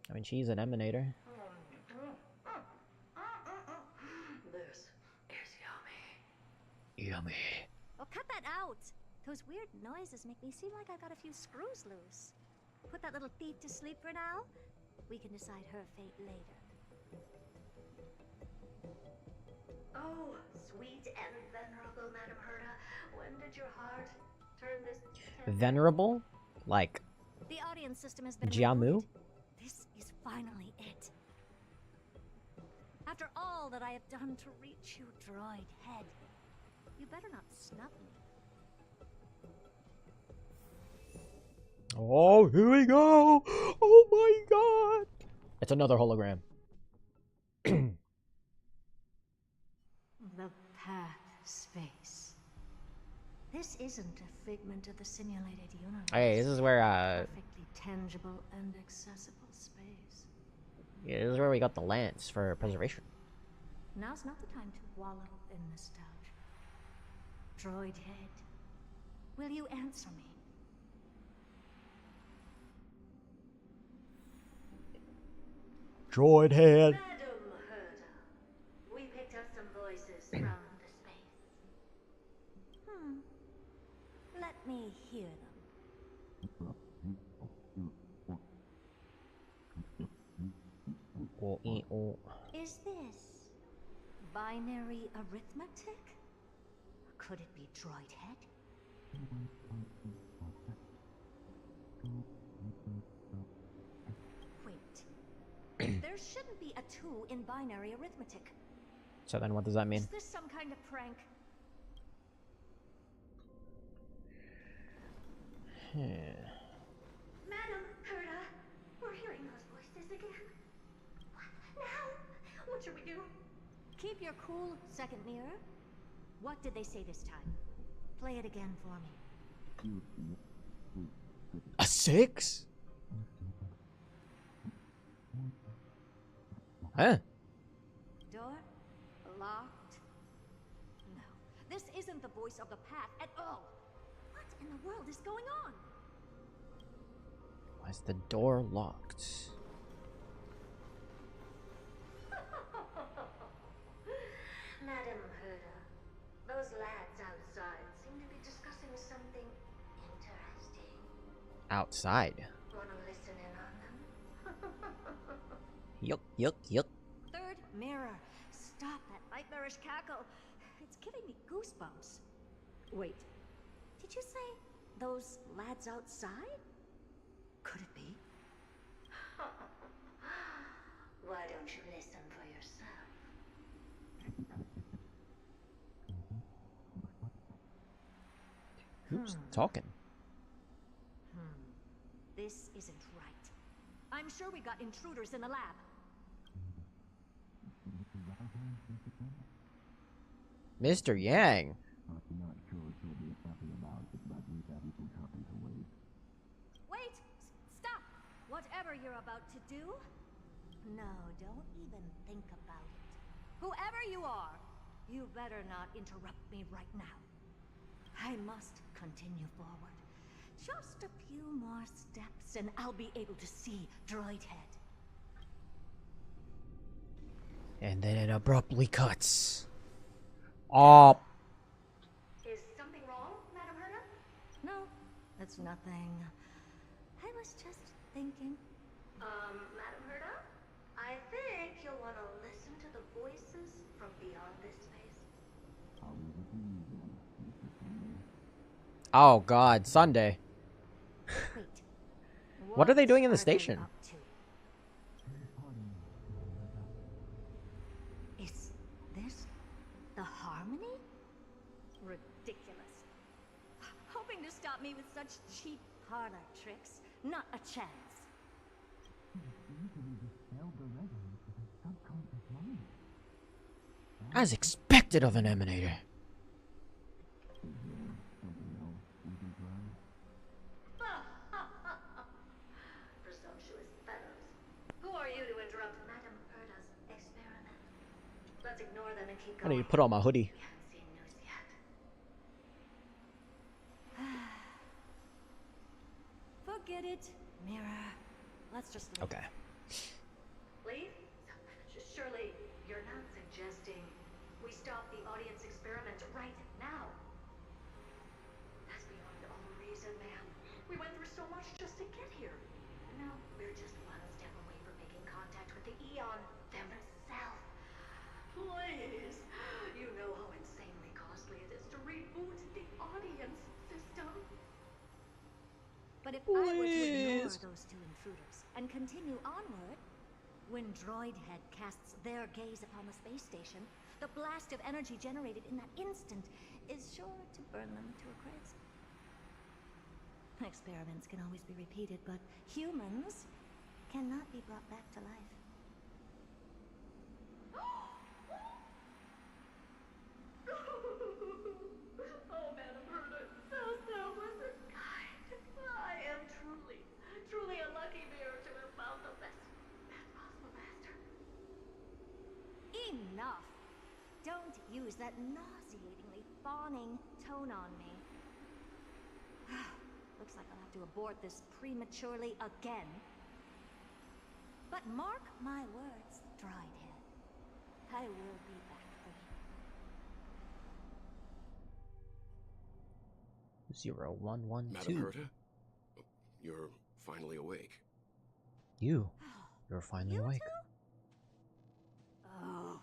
I mean, she's an emanator. This is yummy. Yummy. Oh, cut that out! Those weird noises make me seem like I got a few screws loose. Put that little thief to sleep for now. We can decide her fate later. Oh, sweet and venerable Madam Herta, when did your heart turn this Venerable? Like The audience system has been Jiamu? removed. This is finally it. After all that I have done to reach you, Droid Head, you better not snub me. Oh, here we go! Oh my god! It's another hologram. The path space. This isn't a figment of the simulated universe. Hey, this is where Perfectly tangible and accessible space. yeah, this is where we got the lance for preservation. Now's not the time to wallow in nostalgia. Droid Head, will you answer me? Droid head. Madam Herta, we picked up some voices from the space. Let me hear them. Is this binary arithmetic? Could it be Droid Head? Wait. There shouldn't be a 2 in binary arithmetic. So then what does that mean? Is this some kind of prank? Madam Herta, we're hearing those voices again. What now? What should we do? keep your cool, second mirror. What did they say this time? Play it again for me. A 6? Huh? Door locked? No, this isn't the voice of the path at all. What in the world is going on? Why is the door locked? Madam Herda, those lads outside seem to be discussing something interesting. Outside. Wanna listen in on them? Yuck, yuck, yuck. Third mirror. Stop that nightmarish cackle. It's giving me goosebumps. Wait, did you say those lads outside? Could it be? Why don't you listen for yourself? Who's talking? This isn't right. I'm sure we got intruders in the lab. Mr. Yang. Wait! Stop! Whatever you're about to do, no, don't even think about it. Whoever you are, you better not interrupt me right now. I must continue forward. Just a few more steps and I'll be able to see Droid Head. And then it abruptly cuts. Oh. Is something wrong, Madam Herda? No, it's nothing. I was just thinking. Madam Herda? I think you'll want to listen to the voices from beyond this space. Oh God, Sunday. Wait. What are they doing in the they station? up to? Is this the Harmony? Ridiculous. Hoping to stop me with such cheap parlor tricks. Not a chance. As expected of an emanator. Presumptuous fellows. Who are you to interrupt Madam Herda's experiment? Let's ignore them and keep I going. need to put on my hoodie. We haven't seen news yet. Forget it, Mirror. Let's just leave. Okay. Leave? Surely you're not suggesting we stop the audience experiment right now? That's beyond all reason, ma'am. We went through so much just to get here. No, we're just one step away from making contact with the Eon themselves. Please, you know how insanely costly it is to reboot the audience system. But if I were to ignore Please. those two intruders and continue onward, when Droid Head casts their gaze upon the space station, the blast of energy generated in that instant is sure to burn them to a crisp. Experiments can always be repeated, but humans cannot be brought back to life. Oh, Madam Herda, so was kind. I am truly a lucky mirror to have found the best possible master. Enough! Don't use that nauseatingly fawning tone on me. Looks like I'll have to abort this prematurely again. But mark my words, Droid Head. I will be back for you. 0112. Madam Herda? You're finally awake. You're finally You awake. too? Oh.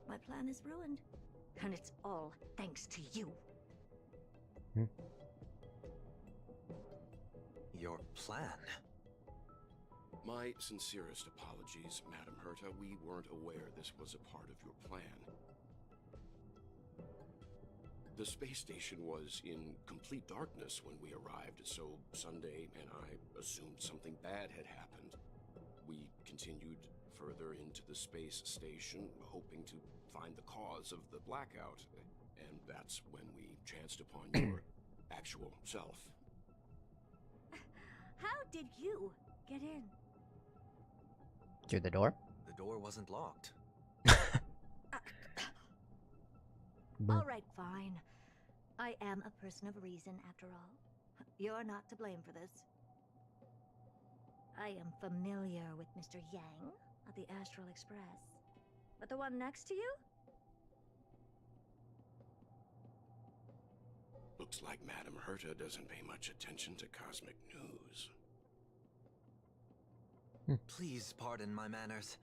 My plan is ruined. And it's all thanks to you. Your plan? My sincerest apologies, Madam Herta. We weren't aware this was a part of your plan. The space station was in complete darkness when we arrived, so Sunday and I assumed something bad had happened. We continued further into the space station, hoping to find the cause of the blackout. And that's when we chanced upon your actual self. How did you get in? Through the door? The door wasn't locked. All right, fine. I am a person of reason, after all. You're not to blame for this. I am familiar with Mr. Yang of the Astral Express. But the one next to you? Looks like Madame Herta doesn't pay much attention to cosmic news. Please pardon my manners.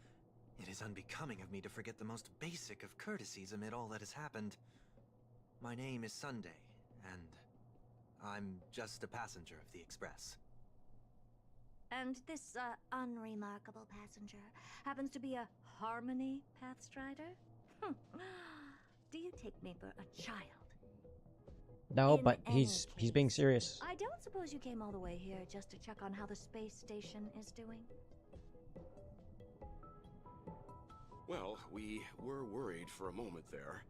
It is unbecoming of me to forget the most basic of courtesies amid all that has happened. My name is Sunday, and I'm just a passenger of the Express. And this, unremarkable passenger happens to be a Harmony Pathstrider? Do you take me for a child? No, In but any he's case, being serious. I don't suppose you came all the way here just to check on how the space station is doing? Well, we were worried for a moment there,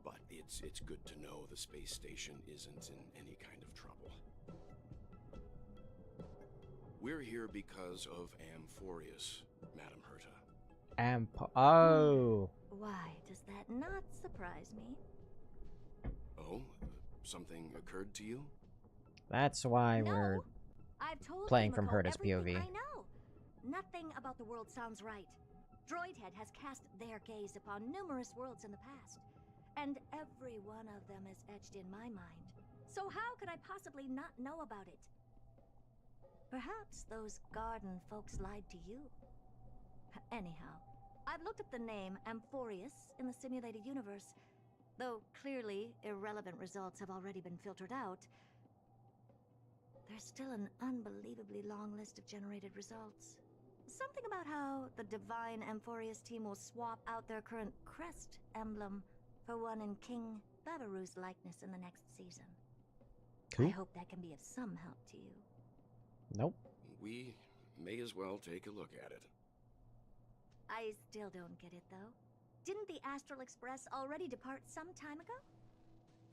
but it's good to know the space station isn't in any kind of trouble. We're here because of Amphoreus, Madame Herta. Oh. Why does that not surprise me? Oh, something occurred to you? That's why we're No, I've told playing from Himiko Herta's everything POV. I know. Nothing about the world sounds right. Droidhead has cast their gaze upon numerous worlds in the past, and every one of them is etched in my mind. So how could I possibly not know about it? Perhaps those garden folks lied to you. Anyhow, I've looked up the name Amphoreus in the simulated universe, though clearly irrelevant results have already been filtered out. There's still an unbelievably long list of generated results. Something about how the Divine Amphoreus team will swap out their current crest emblem for one in King Babaru's likeness in the next season. Cool. I hope that can be of some help to you. Nope. We may as well take a look at it. I still don't get it, though. Didn't the Astral Express already depart some time ago?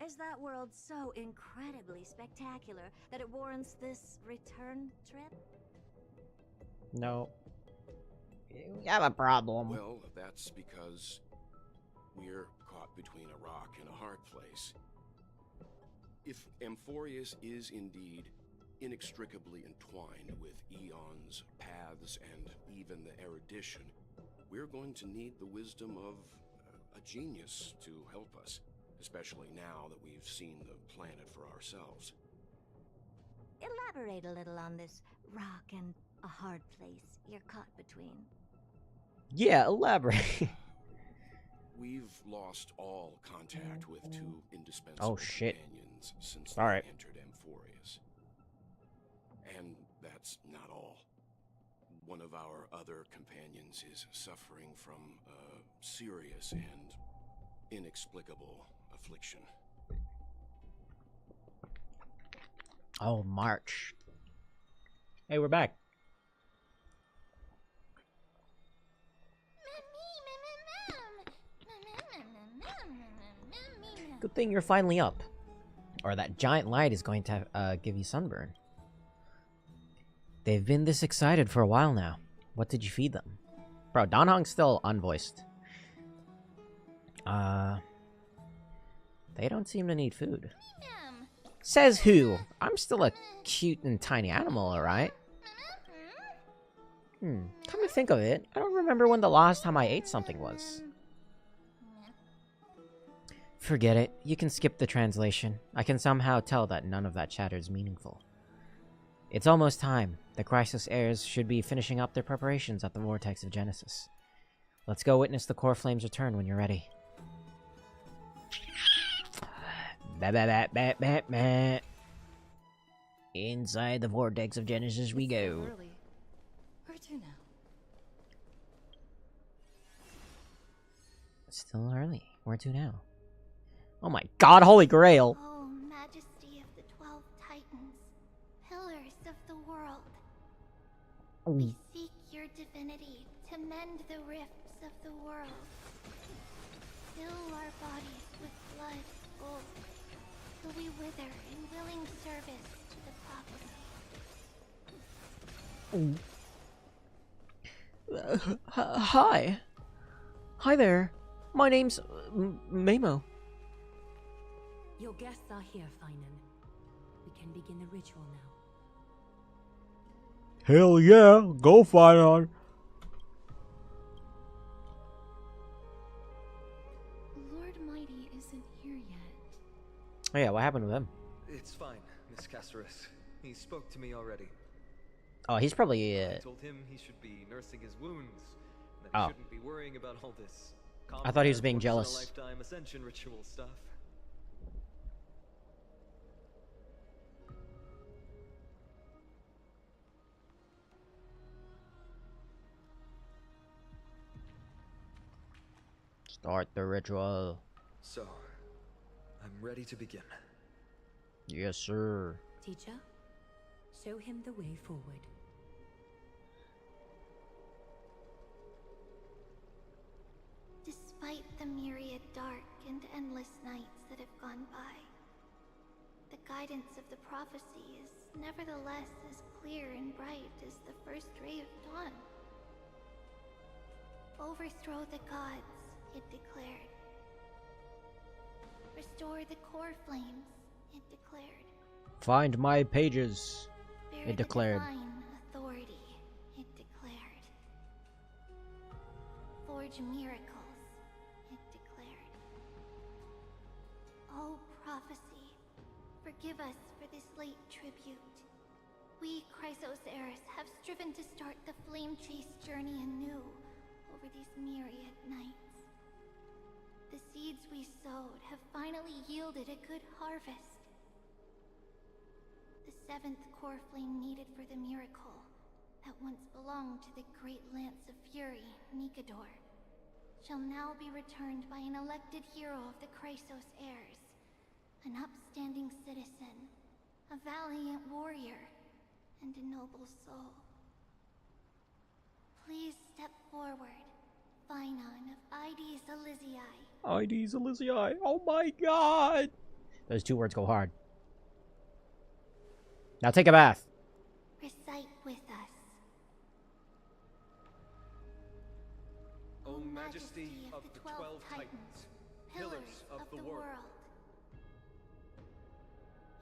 Is that world so incredibly spectacular that it warrants this return trip? No. We have a problem. Well, that's because we're caught between a rock and a hard place. If Amphoreus is indeed inextricably entwined with eons, paths, and even the erudition, we're going to need the wisdom of a genius to help us, especially now that we've seen the planet for ourselves. Elaborate a little on this rock and a hard place you're caught between. Yeah, elaborate. We've lost all contact with two indispensable Oh, shit. companions since All right. they entered Amphoreus. And that's not all. One of our other companions is suffering from a serious and inexplicable affliction. Oh, March. Hey, we're back. Good thing you're finally up. Or that giant light is going to give you sunburn. They've been this excited for a while now. What did you feed them? Bro, Donhong's still unvoiced. They don't seem to need food. Says who? I'm still a cute and tiny animal, alright? Come to think of it, I don't remember when the last time I ate something was. Forget it. You can skip the translation. I can somehow tell that none of that chatter is meaningful. It's almost time. The Crisis heirs should be finishing up their preparations at the Vortex of Genesis. Let's go witness the core flames return when you're ready. Inside the Vortex of Genesis we go. Early. Where to now? It's still early. Where to now? Oh my god, Holy Grail! Oh, Majesty of the 12 Titans, pillars of the world, we seek your divinity to mend the rifts of the world. Fill our bodies with blood gold, till we wither in willing service to the prophecy. Hi. Hi there. My name's Mamo. Your guests are here, Finan. We can begin the ritual now. Hell yeah, go Finan. Lord Mighty isn't here yet. Oh yeah, what happened with him? It's fine, Miss Caceres. He spoke to me already. Oh, he's probably I told him he should be nursing his wounds, that he Oh. shouldn't be worrying about all this. I thought he was being combat, jealous. once-in-a-lifetime ascension ritual stuff. Start the ritual. So, I'm ready to begin. Yes, sir. Teacher, show him the way forward. Despite the myriad dark and endless nights that have gone by, the guidance of the prophecy is nevertheless as clear and bright as the first ray of dawn. Overthrow the gods, it declared. Restore the core flames, it declared. Find my pages. Bear It declared. The divine authority, it declared. Forge miracles, it declared. O prophecy, forgive us for this late tribute. We, Chrysos heirs, have striven to start the flame-chased journey anew over these myriad nights. The seeds we sowed have finally yielded a good harvest. The seventh core flame needed for the miracle that once belonged to the great Lance of Fury, Nikador, shall now be returned by an elected hero of the Chrysos heirs, an upstanding citizen, a valiant warrior, and a noble soul. Please step forward, Finan of Ides Elysiae. Ides Elysiae. Oh my god. Those two words go hard. Now take a bath. Recite with us. O Majesty of the 12 Titans, pillars of the world,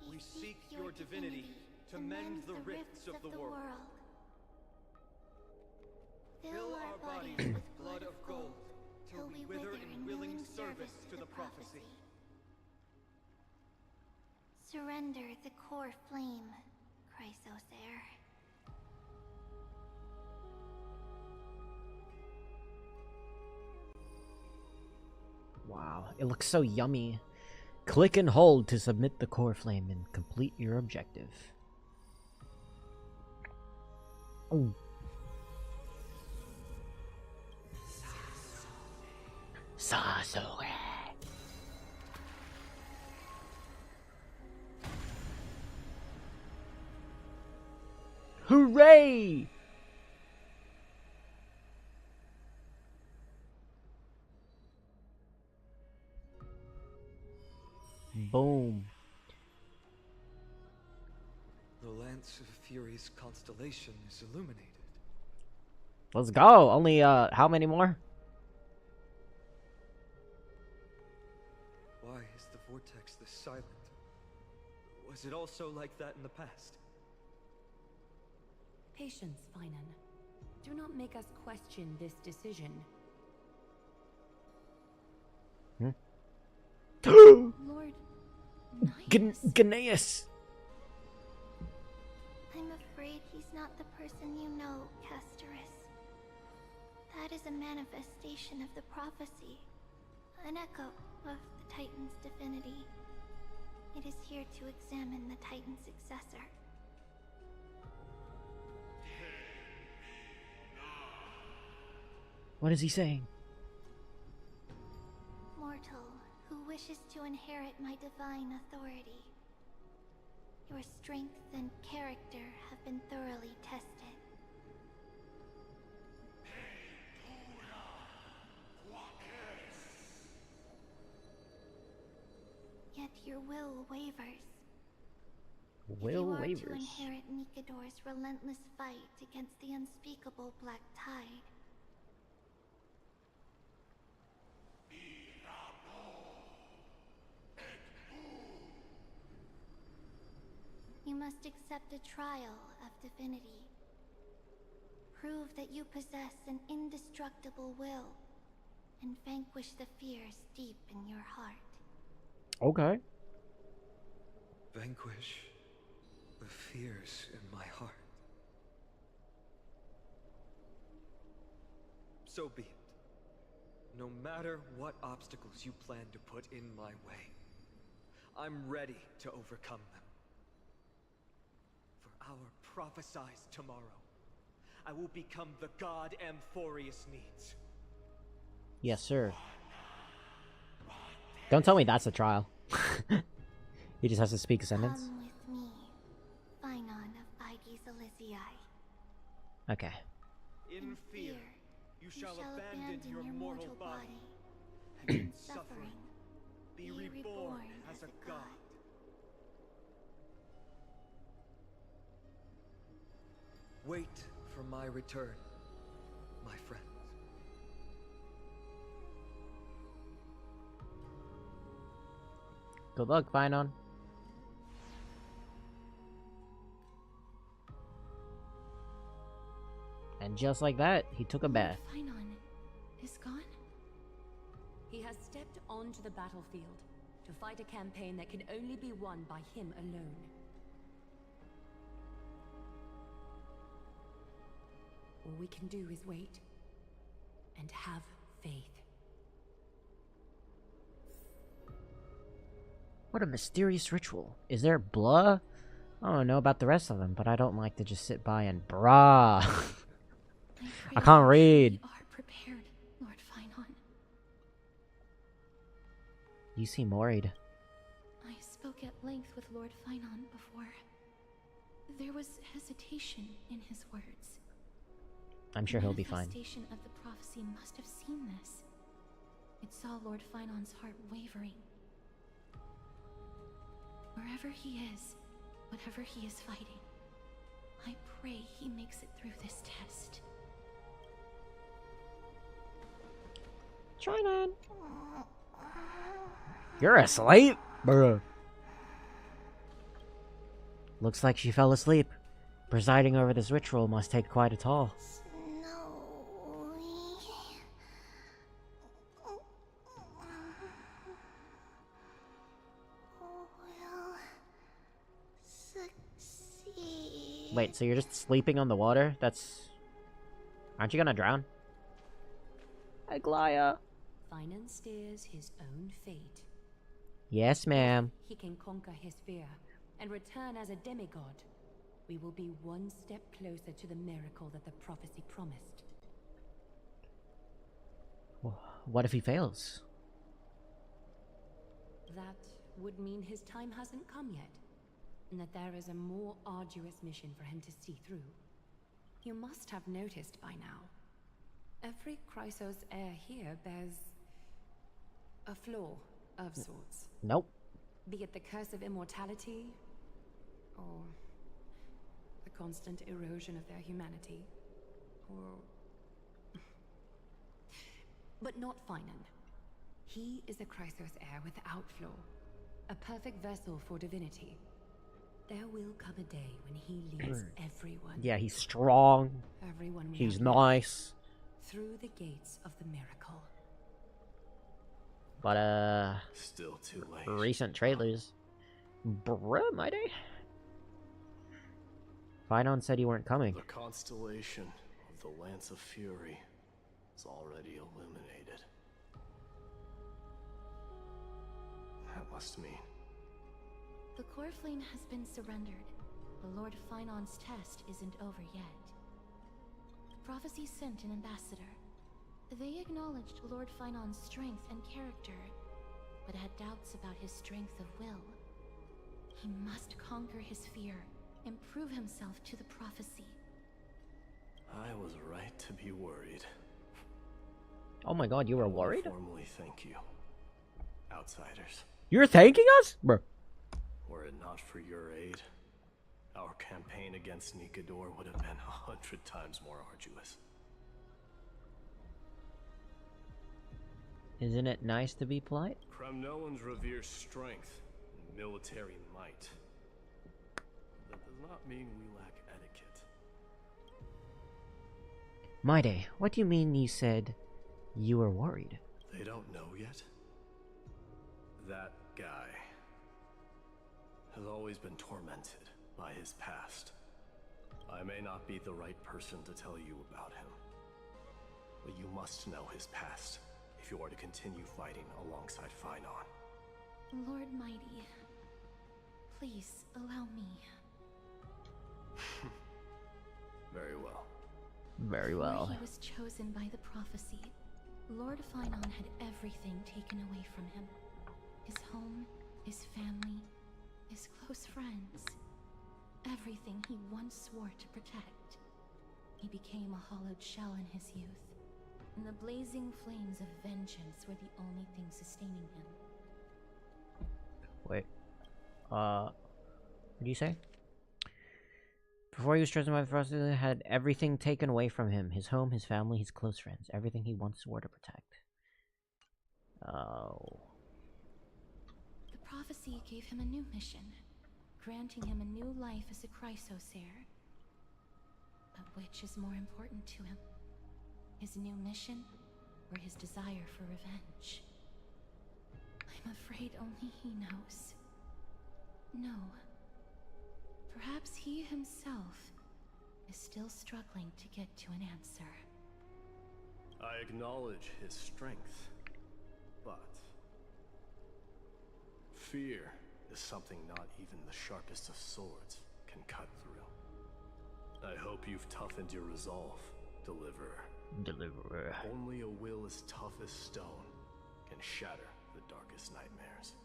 we seek your divinity to mend the rifts of the world. Fill our bodies with blood of gold, till we wither in willing service to the prophecy. Surrender the core flame, Chrysos heir. Wow, it looks so yummy. Click and hold to submit the core flame and complete your objective. Ooh. Sasori. Hooray! Boom. The Lance of Fury's constellation is illuminated. Let's go. Only, how many more? Why is the vortex this silent? Was it also like that in the past? Patience, Finan. Do not make us question this decision. Lord Gnaeus. I'm afraid he's not the person you know, Casterus. That is a manifestation of the prophecy, an echo of the Titan's divinity. It is here to examine the Titan's successor. What is he saying? Mortal, who wishes to inherit my divine authority. Your strength and character have been thoroughly tested. your will wavers. Will if you are to waivers. inherit Nikador's relentless fight against the unspeakable Black Tide, you must accept a trial of divinity. Prove that you possess an indestructible will, and vanquish the fears deep in your heart. Okay. Vanquish the fears in my heart. So be it. No matter what obstacles you plan to put in my way, I'm ready to overcome them. For our prophesied tomorrow, I will become the god Amphoreus needs. Yes, sir. Don't tell me that's a trial. He just has to speak a sentence. Come with me, Phynon of Aegis Elysiae. Okay. In fear, you shall abandon your mortal body, and and in in suffering, be reborn as a god. Wait for my return, my friends. Good luck, Phynon. And just like that, he took a bath. Phynon is gone? He has stepped onto the battlefield to fight a campaign that can only be won by him alone. All we can do is wait and have faith. What a mysterious ritual. Is there blah? I don't know about the rest of them, but I don't like to just sit by and brah. I can't read. We are prepared, Lord Phynon. You seem worried. I spoke at length with Lord Phynon before. There was hesitation in his words. I'm sure he'll be fine. The manifestation of the prophecy must have seen this. It saw Lord Phynon's heart wavering. Wherever he is, whatever he is fighting, I pray he makes it through this test. Try You're asleep? Bruh. Looks like she fell asleep. Presiding over this ritual must take quite a toll. Wait, so you're just sleeping on the water? Aren't you gonna drown? Aglaya. Phynon steers his own fate. Yes, ma'am. He can conquer his fear and return as a demigod. We will be one step closer to the miracle that the prophecy promised. What if he fails? That would mean his time hasn't come yet, and that there is a more arduous mission for him to see through. You must have noticed by now. Every Chrysos heir here bears a flaw of sorts. Nope. Be it the curse of immortality, or the constant erosion of their humanity, or... But not Phynon. He is a Chrysos heir without flaw, a perfect vessel for divinity. There will come a day when he leads everyone. Yeah, he's strong. Everyone we He's have nice. through the gates of the miracle. But, Still too late. recent trailers. Bruh, my day. Phynon said you weren't coming. The constellation of the Lance of Fury is already illuminated. That must mean... The core flame has been surrendered, but Lord Phynon's test isn't over yet. The prophecy sent an ambassador. They acknowledged Lord Phynon's strength and character, but had doubts about his strength of will. He must conquer his fear and prove himself to the prophecy. I was right to be worried. Oh my god, you were worried? Formally thank you, outsiders. You're thanking us? Bro. Were it not for your aid, our campaign against Nikador would have been 100 times more arduous. Isn't it nice to be polite? Kremnoans revere strength and military might. That does not mean we lack etiquette. Maide, what do you mean you said you were worried? They don't know yet. That guy has always been tormented by his past. I may not be the right person to tell you about him, but you must know his past if you are to continue fighting alongside Finon. Lord Mighty, please allow me. Very well. Very well. Before he was chosen by the prophecy, Lord Finon had everything taken away from him. His home, his family, his close friends. Everything he once swore to protect. He became a hollowed shell in his youth, and the blazing flames of vengeance were the only thing sustaining him. Wait. What do you say? Before he was chosen by the Frost, he had everything taken away from him. His home, his family, his close friends. Everything he once swore to protect. Oh. The prophecy gave him a new mission, granting him a new life as a Chrysos heir. But which is more important to him? His new mission, or his desire for revenge? I'm afraid only he knows. No. Perhaps he himself is still struggling to get to an answer. I acknowledge his strength, but fear is something not even the sharpest of swords can cut through. I hope you've toughened your resolve, Deliverer. Deliverer. Only a will as tough as stone can shatter the darkest nightmares.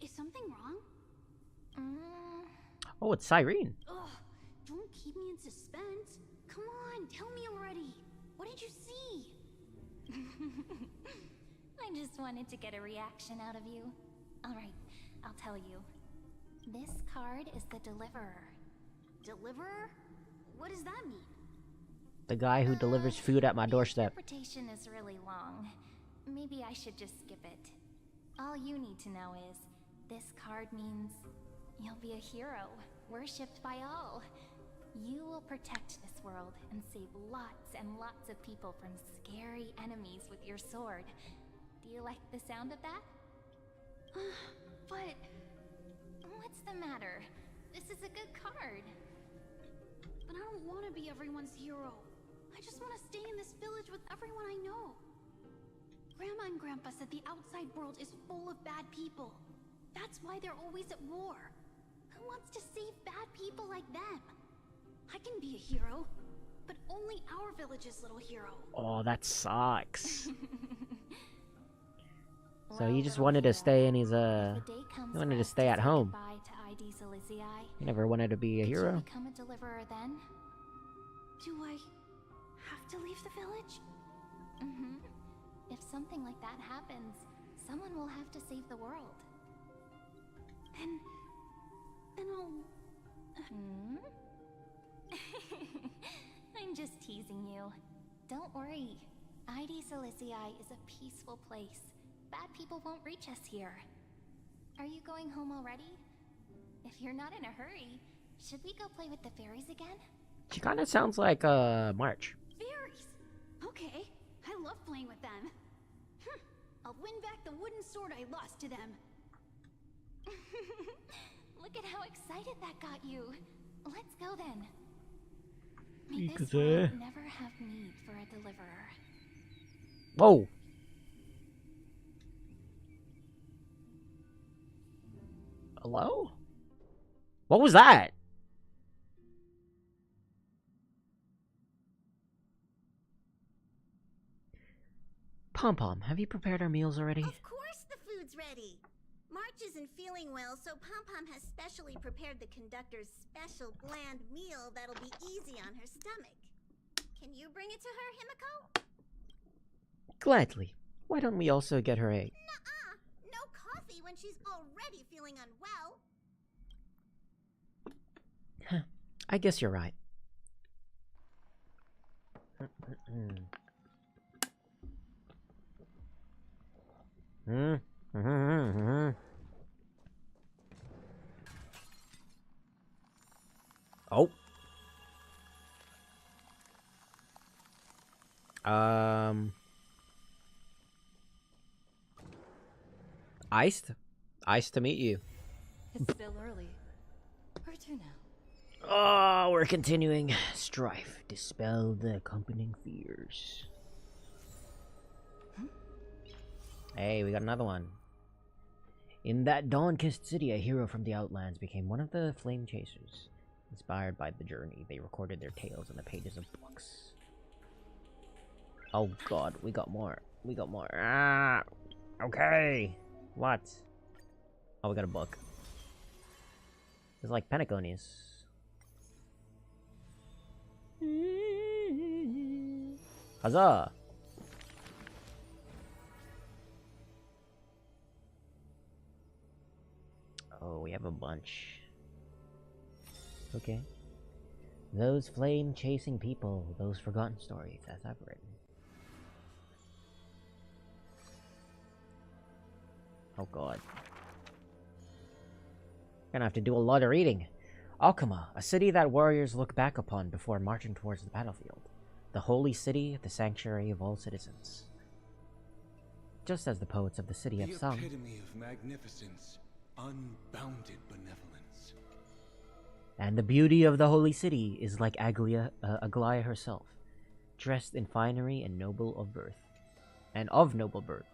Is something wrong? Oh, it's Cyrene. Ugh, don't keep me in suspense. Come on, tell me already. What did you see? I just wanted to get a reaction out of you. Alright, I'll tell you. This card is the Deliverer. Deliverer? What does that mean? The guy who delivers food at my doorstep. The interpretation is really long. Maybe I should just skip it. All you need to know is, this card means you'll be a hero, worshipped by all. You will protect this world and save lots and lots of people from scary enemies with your sword. Do you like the sound of that? But what's the matter? This is a good card. But I don't want to be everyone's hero. I just want to stay in this village with everyone I know. Grandma and Grandpa said the outside world is full of bad people. That's why they're always at war. Who wants to save bad people like them? I can be a hero, but only our village's little hero. Oh, that sucks. So he just wanted to stay in his, he wanted to stay at home. He never wanted to be a hero. Could you become a deliverer then? Do I have to leave the village? If something like that happens, someone will have to save the world. Then I'll... I'm just teasing you. Don't worry. ID Silicii is a peaceful place. Bad people won't reach us here. Are you going home already? If you're not in a hurry, should we go play with the fairies again? She kind of sounds like, March. Fairies? Okay, I love playing with them. I'll win back the wooden sword I lost to them. Look at how excited that got you. Let's go then. May this world never have need for a deliverer. Whoa. Hello? What was that? Pom-Pom, have you prepared our meals already? Of course the food's ready. March isn't feeling well, so Pom-Pom has specially prepared the conductor's special bland meal that'll be easy on her stomach. Can you bring it to her, Himiko? Gladly. Why don't we also get her a... Nuh-uh. No coffee when she's already feeling unwell. I guess you're right. Oh. Iced? Iced to meet you. It's still early. Where to now? Oh, we're continuing. Strife. Dispel the accompanying fears. Hey, we got another one. In that dawn-kissed city, a hero from the Outlands became one of the Flame Chasers. Inspired by the journey, they recorded their tales in the pages of books. Oh god, we got more. We got more. Ah! Okay! What? Oh, we got a book. It's like Pentaconies. Huzzah! Oh, we have a bunch. Okay. Those flame-chasing people, those forgotten stories, as I've written. Oh god. Gonna have to do a lot of reading. Alchema, a city that warriors look back upon before marching towards the battlefield. The holy city, the sanctuary of all citizens. Just as the poets of the city have sung. The epitome of magnificence, unbounded benevolence. And the beauty of the holy city is like Aglaia herself, dressed in finery and noble of birth, and of noble birth.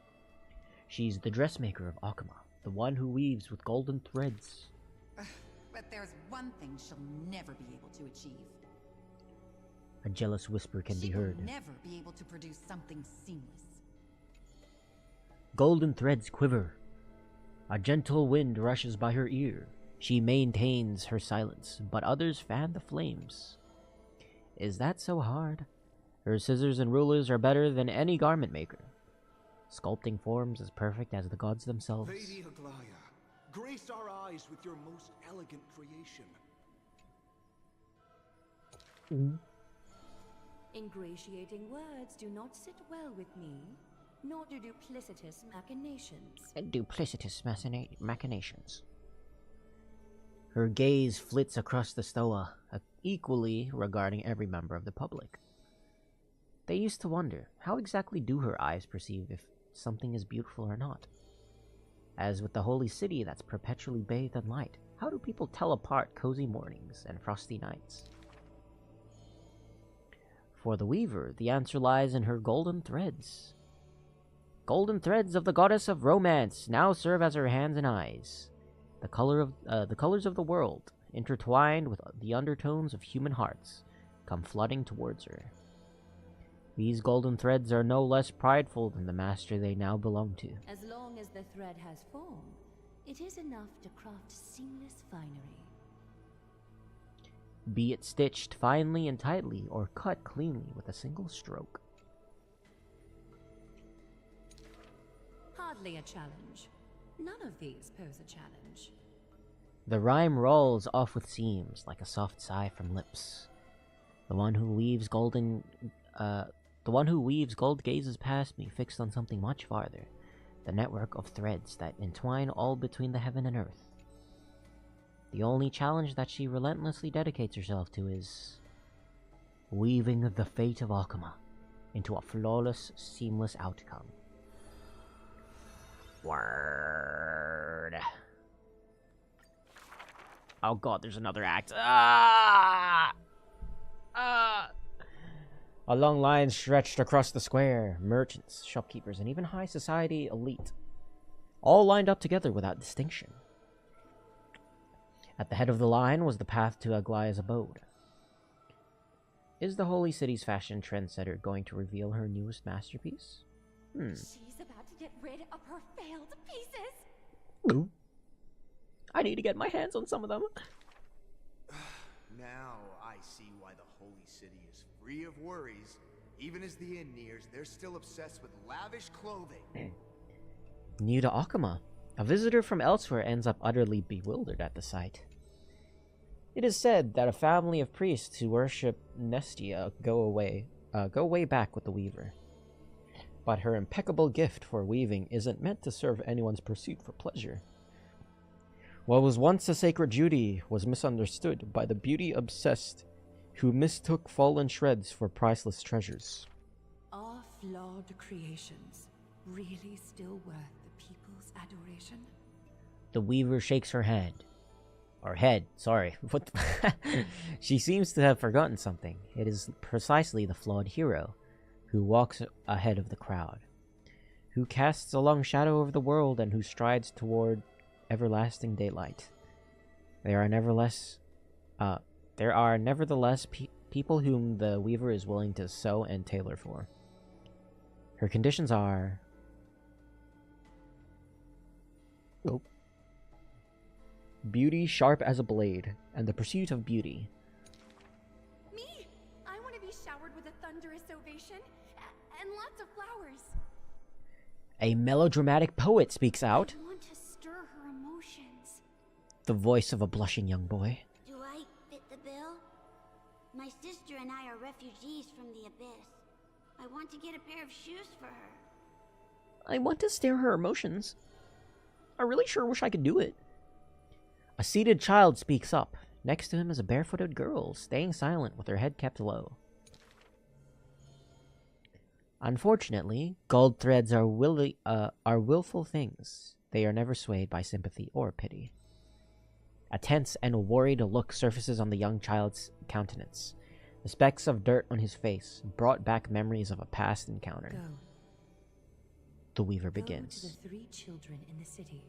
She's the dressmaker of Alchema, the one who weaves with golden threads. But there's one thing she'll never be able to achieve. A jealous whisper can be heard. She will never be able to produce something seamless. Golden threads quiver. A gentle wind rushes by her ear. She maintains her silence, but others fan the flames. Is that so hard? Her scissors and rulers are better than any garment maker. Sculpting forms as perfect as the gods themselves. Lady Aglaia, grace our eyes with your most elegant creation. Ingratiating words do not sit well with me, nor do duplicitous machinations. Duplicitous machinations. Her gaze flits across the stoa, equally regarding every member of the public. They used to wonder, how exactly do her eyes perceive if something is beautiful or not? As with the holy city that's perpetually bathed in light, how do people tell apart cozy mornings and frosty nights? For the weaver, the answer lies in her golden threads. Golden threads of the goddess of romance now serve as her hands and eyes. The colors of the world, intertwined with the undertones of human hearts, come flooding towards her. These golden threads are no less prideful than the master they now belong to. As long as the thread has form, it is enough to craft seamless finery. Be it stitched finely and tightly, or cut cleanly with a single stroke. Hardly a challenge. None of these pose a challenge. The rhyme rolls off with seams like a soft sigh from lips. The one who weaves gold gazes past me, fixed on something much farther. The network of threads that entwine all between the heaven and earth. The only challenge that she relentlessly dedicates herself to is weaving the fate of Alchema into a flawless, seamless outcome. Word. Oh god, there's another act. Ah! Ah! A long line stretched across the square. Merchants, shopkeepers, and even high society elite. All lined up together without distinction. At the head of the line was the path to Aglaia's abode. Is the holy city's fashion trendsetter going to reveal her newest masterpiece? She's about to get rid of her failed pieces. Ooh. I need to get my hands on some of them. Now I see why the holy city is free of worries Even as the inn nears, they're still obsessed with lavish clothing. New to Akama, a visitor from elsewhere ends up utterly bewildered at the sight. It is said that a family of priests who worship Nestia go way back with the Weaver. But her impeccable gift for weaving isn't meant to serve anyone's pursuit for pleasure. What was once a sacred duty was misunderstood by the beauty-obsessed who mistook fallen shreds for priceless treasures. Are flawed creations really still worth the people's adoration? The Weaver shakes her head. Or head, sorry. What the She seems to have forgotten something. It is precisely the flawed hero who walks ahead of the crowd, who casts a long shadow over the world and who strides toward everlasting daylight. There are nevertheless people whom the Weaver is willing to sew and tailor for. Her conditions are beauty sharp as a blade, and the pursuit of beauty. Me! I want to be showered with a thunderous ovation and lots of flowers. A melodramatic poet speaks out. I want to stir her emotions. The voice of a blushing young boy. Do I fit the bill? My sister and I are refugees from the Abyss. I want to get a pair of shoes for her. I want to stir her emotions. I really sure wish I could do it. A seated child speaks up. Next to him is a barefooted girl, staying silent with her head kept low. Unfortunately, gold threads are willful things. They are never swayed by sympathy or pity. A tense and worried look surfaces on the young child's countenance. The specks of dirt on his face brought back memories of a past encounter. Go. The Weaver Go begins. to the 3 children in the city.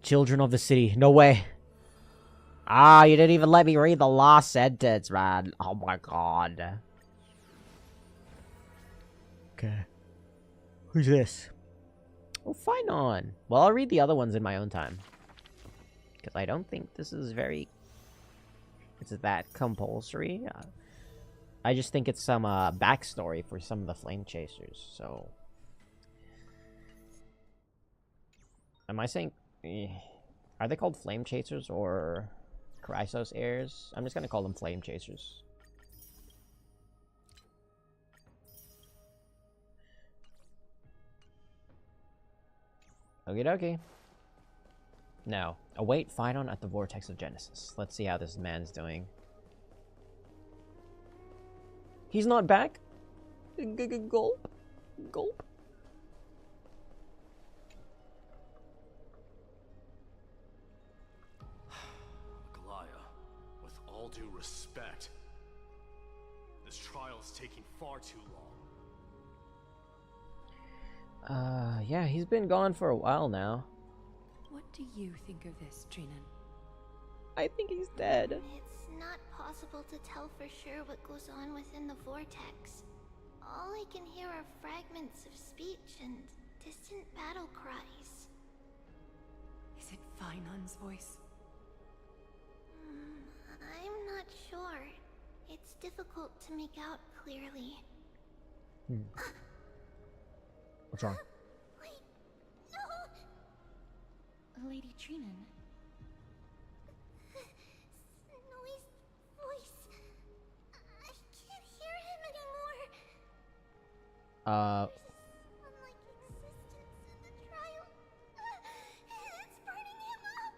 Children of the city. No way. Ah, you didn't even let me read the last sentence, man. Oh my god. Okay. Who's this? Oh, fine on. Well, I'll read the other ones in my own time. Because I don't think this is very... Is that compulsory? I just think it's some backstory for some of the Flame Chasers, so... Am I saying... Are they called Flame Chasers or Chrysos heirs? I'm just gonna call them Flame Chasers. Okie dokie. Now, await Phynon at the Vortex of Genesis. Let's see how this man's doing. He's not back? Gulp. Gulp. With all due respect, this trial's taking far too long. Yeah, he's been gone for a while now. What do you think of this, Trinan? I think he's dead. It's not possible to tell for sure what goes on within the vortex. All I can hear are fragments of speech and distant battle cries. Is it Phynon's voice? I'm not sure. It's difficult to make out clearly. What's wrong? Wait, no! Lady Trinan. Snowy's voice. I can't hear him anymore. Unlike existence in the trial. It's burning him up.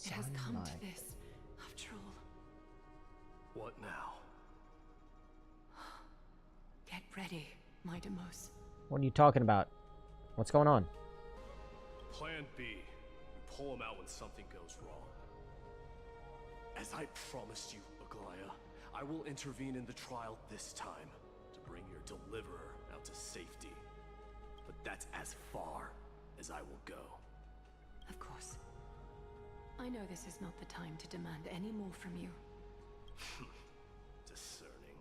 It has come to this, after all. What now? Get ready, my Demos. What are you talking about? What's going on? Plan B. We pull him out when something goes wrong. As I promised you, Aglaya, I will intervene in the trial this time to bring your deliverer out to safety. But that's as far as I will go. Of course. I know this is not the time to demand any more from you. Discerning.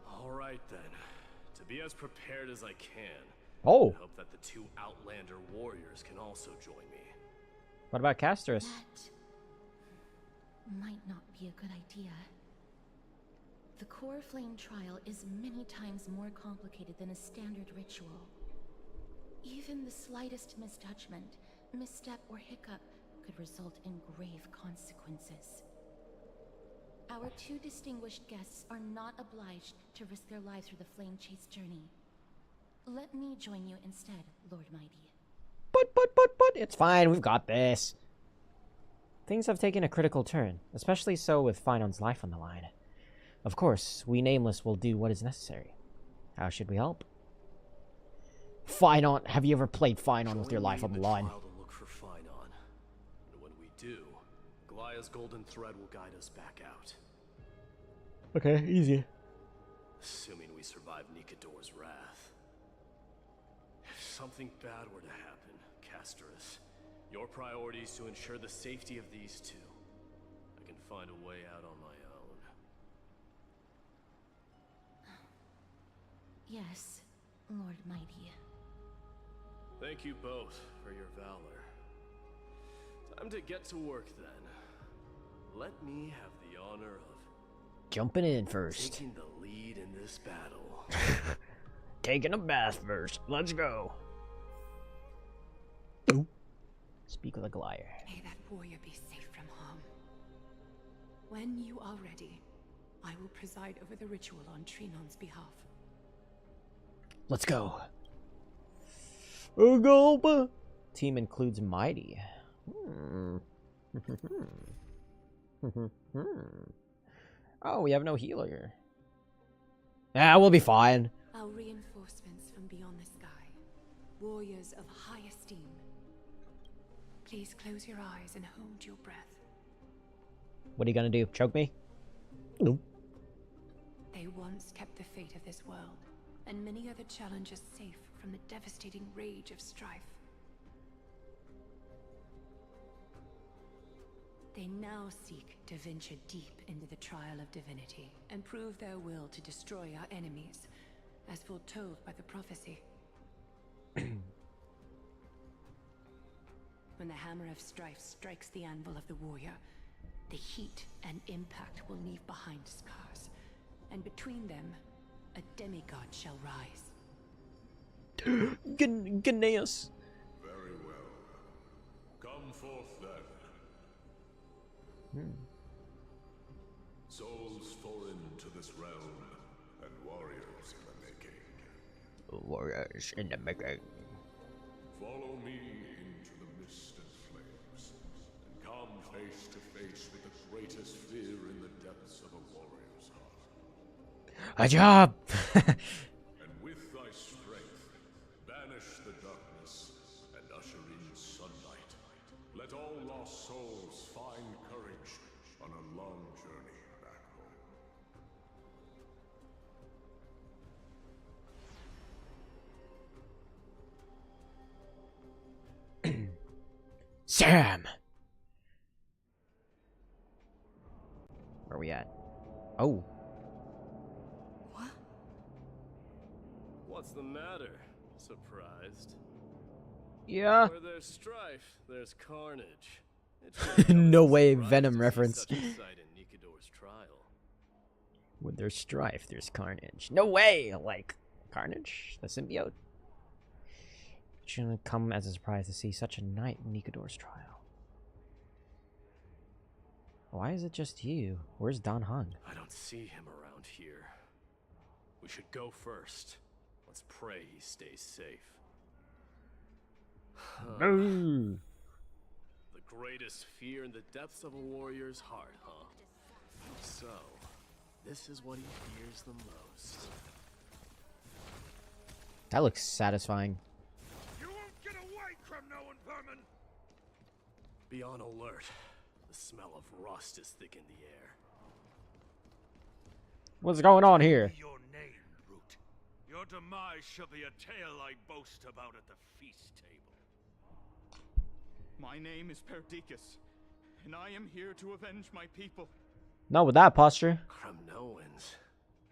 All right then. To be as prepared as I can. Oh. I hope that the 2 Outlander warriors can also join me. What about Casterus? That might not be a good idea. The core flame trial is many times more complicated than a standard ritual. Even the slightest misjudgment, misstep, or hiccup could result in grave consequences. Our two distinguished guests are not obliged to risk their lives through the flame chase journey. Let me join you instead, Lord Mighty. But, it's fine, we've got this. Things have taken a critical turn, especially so with Finon's life on the line. Of course, we Nameless will do what is necessary. How should we help? Finon, have you ever played Finon with your life on the line? Look for Finon. And when we do, Goliath's golden thread will guide us back out. Okay, easy. Assuming we survive Nikador's wrath. If something bad were to happen, Casterus, your priority is to ensure the safety of these two. I can find a way out on my own. Yes, Lord Mighty. Thank you both for your valor. Time to get to work then. Let me have the honor of jumping in first. Taking the lead in this battle. Taking a bath first. Let's go. Ooh. Speak with a Goliath. May that warrior be safe from harm. When you are ready, I will preside over the ritual on Trinon's behalf. Let's go. Go. Team includes Mighty. Oh, we have no healer. Yeah, we'll be fine. Our reinforcements from beyond the sky. Warriors of high esteem. Please close your eyes and hold your breath. What are you gonna do? Choke me? Nope. They once kept the fate of this world, and many other challenges safe from the devastating rage of strife. They now seek to venture deep into the trial of divinity and prove their will to destroy our enemies, as foretold by the prophecy. When the hammer of strife strikes the anvil of the warrior, the heat and impact will leave behind scars, and between them, a demigod shall rise. Gnaeus. Very well. Come forth then. Souls foreign to this realm, and warriors in the making. Warriors in the making. Follow me into the mist and flames, and come face to face with the greatest fear in the depths of a warrior's heart. A job! And with thy strength, banish the darkness and usher in sunlight. Let all lost souls find courage on a long journey back home. Sam! Where are we at? Oh. What? What's the matter? Surprised? Yeah. Where there's strife, there's carnage. No way, Venom reference. Such a sight in Nikador's trial. When there's strife, there's carnage. No way! Like, Carnage? The symbiote? It shouldn't come as a surprise to see such a night in Nikador's trial. Why is it just you? Where's Don Hung? I don't see him around here. We should go first. Let's pray he stays safe. No. The greatest fear in the depths of a warrior's heart, huh? So, this is what he fears the most. That looks satisfying. You won't get away, criminal and vermin! Be on alert. The smell of rust is thick in the air. What's going on here? Your name, brute. Your demise shall be a tale I boast about at the feast table. My name is Perdicus, and I am here to avenge my people. Not with that posture. Kremnoans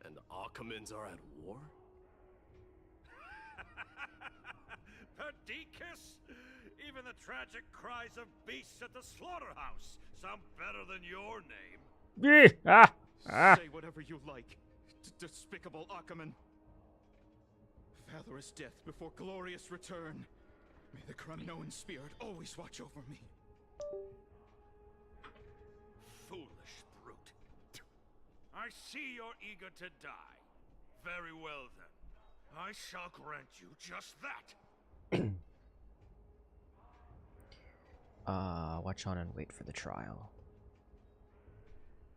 and Akamans are at war? Perdicus? Even the tragic cries of beasts at the slaughterhouse sound better than your name. Say whatever whatever you like, despicable Ackerman. Valorous death before glorious return. May the Kremnoan spirit always watch over me. Foolish brute. I see you're eager to die. Very well then. I shall grant you just that. Watch on and wait for the trial.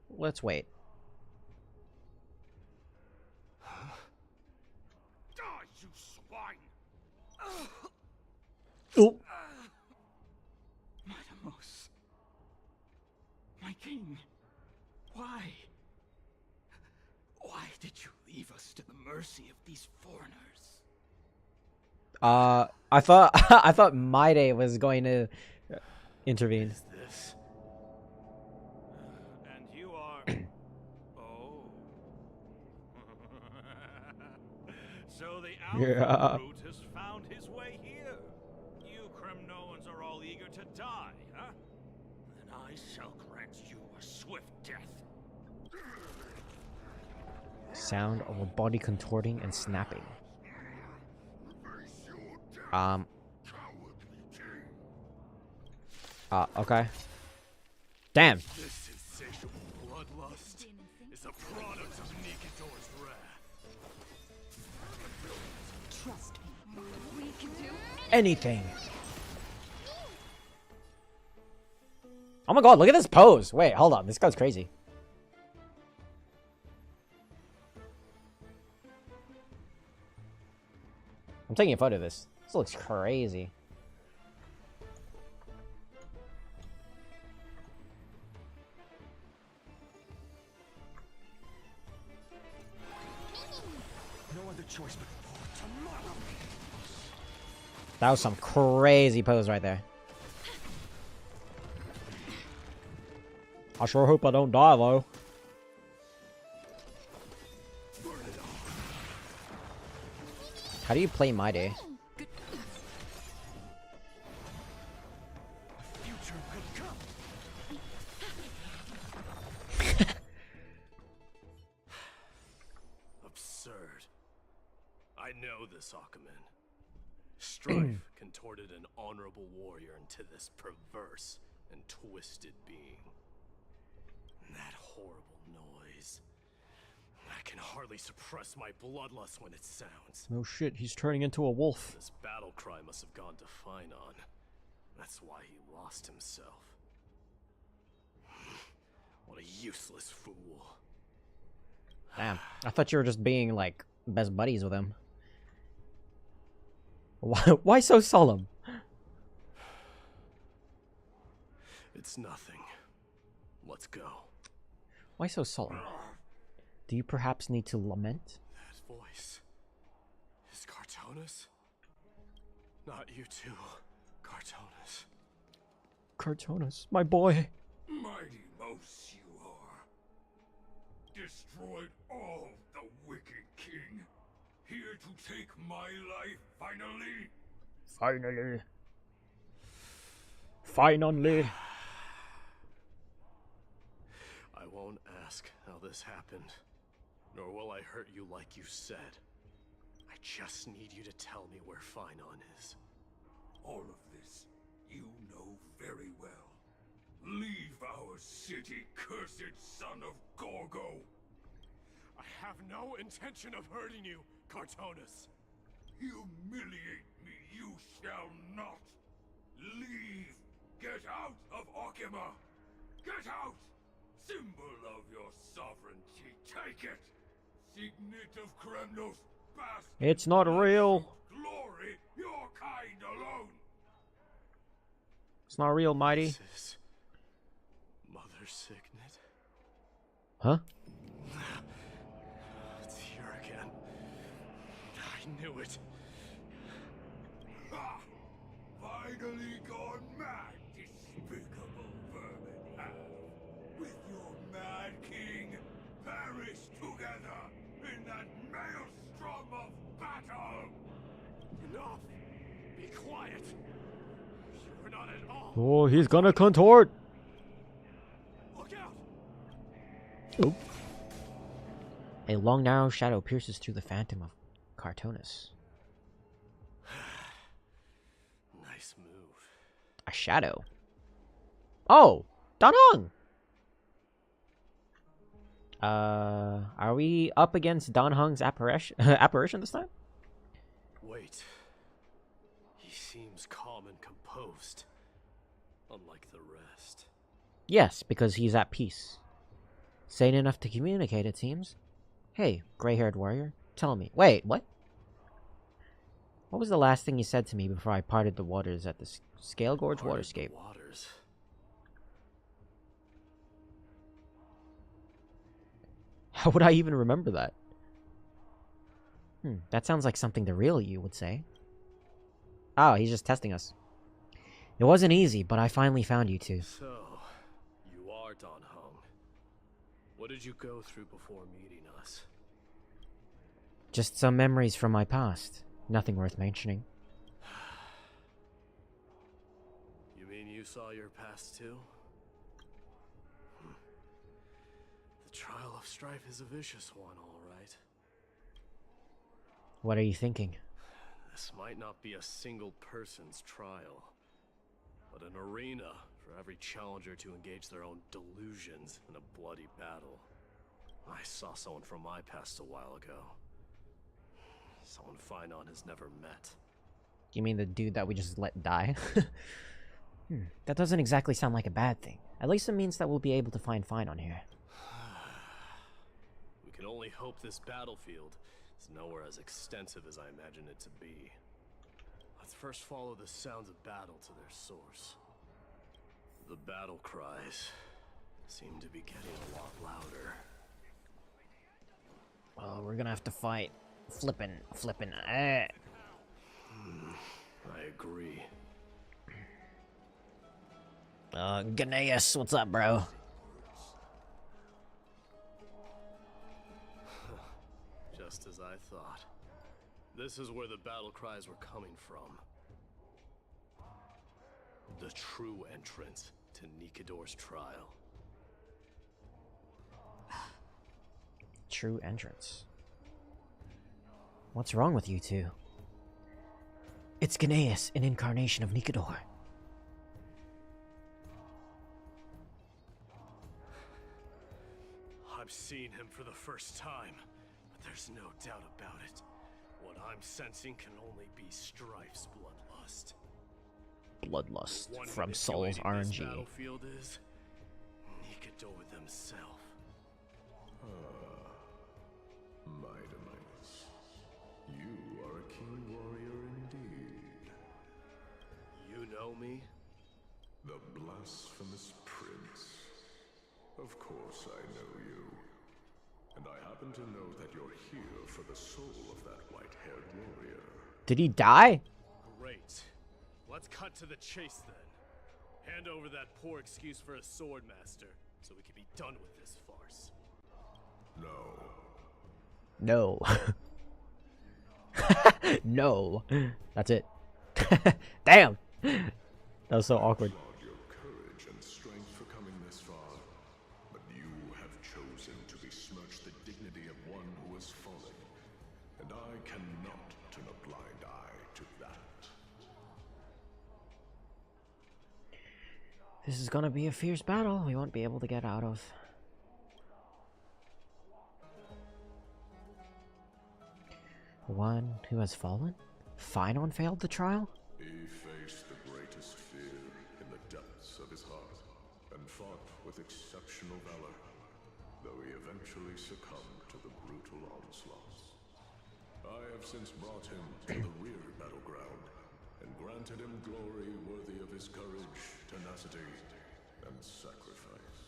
Let's wait. Die, you swine! Oh. Maidamos. My king. Why? Why did you leave us to the mercy of these foreigners? I thought I thought Maide was going to intervene. What is this? And you are... Oh. So the Alpha brute has found his way here. You Kremnoans are all eager to die, huh? Then I shall grant you a swift death. Sound of a body contorting and snapping. Okay. Damn. This insatiable bloodlust is a product of Nikidor's wrath. Trust me. We can do Anything. Oh my god, look at this pose. Wait, hold on. This guy's crazy. I'm taking a photo of this. This looks crazy. No other choice but tomorrow. That was some crazy pose right there. I sure hope I don't die though. How do you play My Day? Future will come. Absurd. I know this Ackerman. Strife contorted an honorable warrior into this perverse and twisted being. And that horrible noise. I can hardly suppress my bloodlust when it sounds. No shit, he's turning into a wolf. This battle cry must have gone to Finon. That's why he lost himself. What a useless fool. Damn, I thought you were just being like best buddies with him. Why so solemn? It's nothing. Let's go. Why so solemn? Do you perhaps need to lament? That voice is Cartonus? Not you too, Cartonus. Cartonus, my boy. Mighty mouse you are. Destroyed all the wicked king. Here to take my life finally. Finally. Finally. I won't ask how this happened, nor will I hurt you like you said. I just need you to tell me where Finon is. All of this you know very well. Leave our city, cursed son of Gorgo. I have no intention of hurting you, Cartonus. Humiliate me you shall not. Leave. Get out of Okima. Get out. Symbol of your sovereignty. Take it. Signet of Kremnos. Bastard. It's not real. Glory your kind alone. It's not real, Mighty. This is Mother Signet. Huh? It's here again. I knew it. Ha! Finally gone mad, despicable vermin have. With your mad king, perish together in that maelstrom of battle! Enough! Be quiet! You're not at all. Oh, he's gonna contort. Look out! Oop. A long, narrow shadow pierces through the phantom of Cartoonus. Nice move. A shadow. Oh! Danhong! Are we up against Danhong's apparition this time? Wait. He seems calm and composed. Unlike the rest. Yes, because he's at peace. Sane enough to communicate, it seems. Hey, gray-haired warrior, tell me. Wait, what? What was the last thing you said to me before I parted the waters at the Scale Gorge Waterscape? Waters. How would I even remember that? That sounds like something the real you would say. Oh, he's just testing us. It wasn't easy, but I finally found you two. So, you are Danhong. What did you go through before meeting us? Just some memories from my past. Nothing worth mentioning. You mean you saw your past too? The trial of strife is a vicious one, all right. What are you thinking? This might not be a single person's trial, but an arena for every challenger to engage their own delusions in a bloody battle. I saw someone from my past a while ago. Someone Finon has never met. You mean the dude that we just let die? That doesn't exactly sound like a bad thing. At least it means that we'll be able to find Finon here. We can only hope this battlefield is nowhere as extensive as I imagine it to be. Let's first follow the sounds of battle to their source. The battle cries seem to be getting a lot louder. Well, we're gonna have to fight. Flippin'. I agree. Gnaeus, what's up, bro? Just as I thought. This is where the battle cries were coming from. The true entrance to Nikador's trial. True entrance. What's wrong with you two? It's Gnaeus, an incarnation of Nikador. I've seen him for the first time, but there's no doubt about it. What I'm sensing can only be Strife's bloodlust. Bloodlust from Soul's RNG. This battlefield is Nikador themselves. Mightimus, you are a keen warrior indeed. You know me? The blasphemous prince. Of course I know you. And I happen to know that you're here for the soul of that white-haired warrior. Did he die? Great. Let's cut to the chase then. Hand over that poor excuse for a sword master, so we can be done with this farce. No. No. That's it. Damn. That was so awkward. Your courage and strength for coming this far, but you have chosen to besmirch the dignity of one who has fallen, and I cannot turn a blind eye to that. This is gonna be a fierce battle we won't be able to get out of. One who has fallen? Finon failed the trial? He faced the greatest fear in the depths of his heart, and fought with exceptional valor, though he eventually succumbed to the brutal onslaughts. I have since brought him to the rear battleground, and granted him glory worthy of his courage, tenacity, and sacrifice.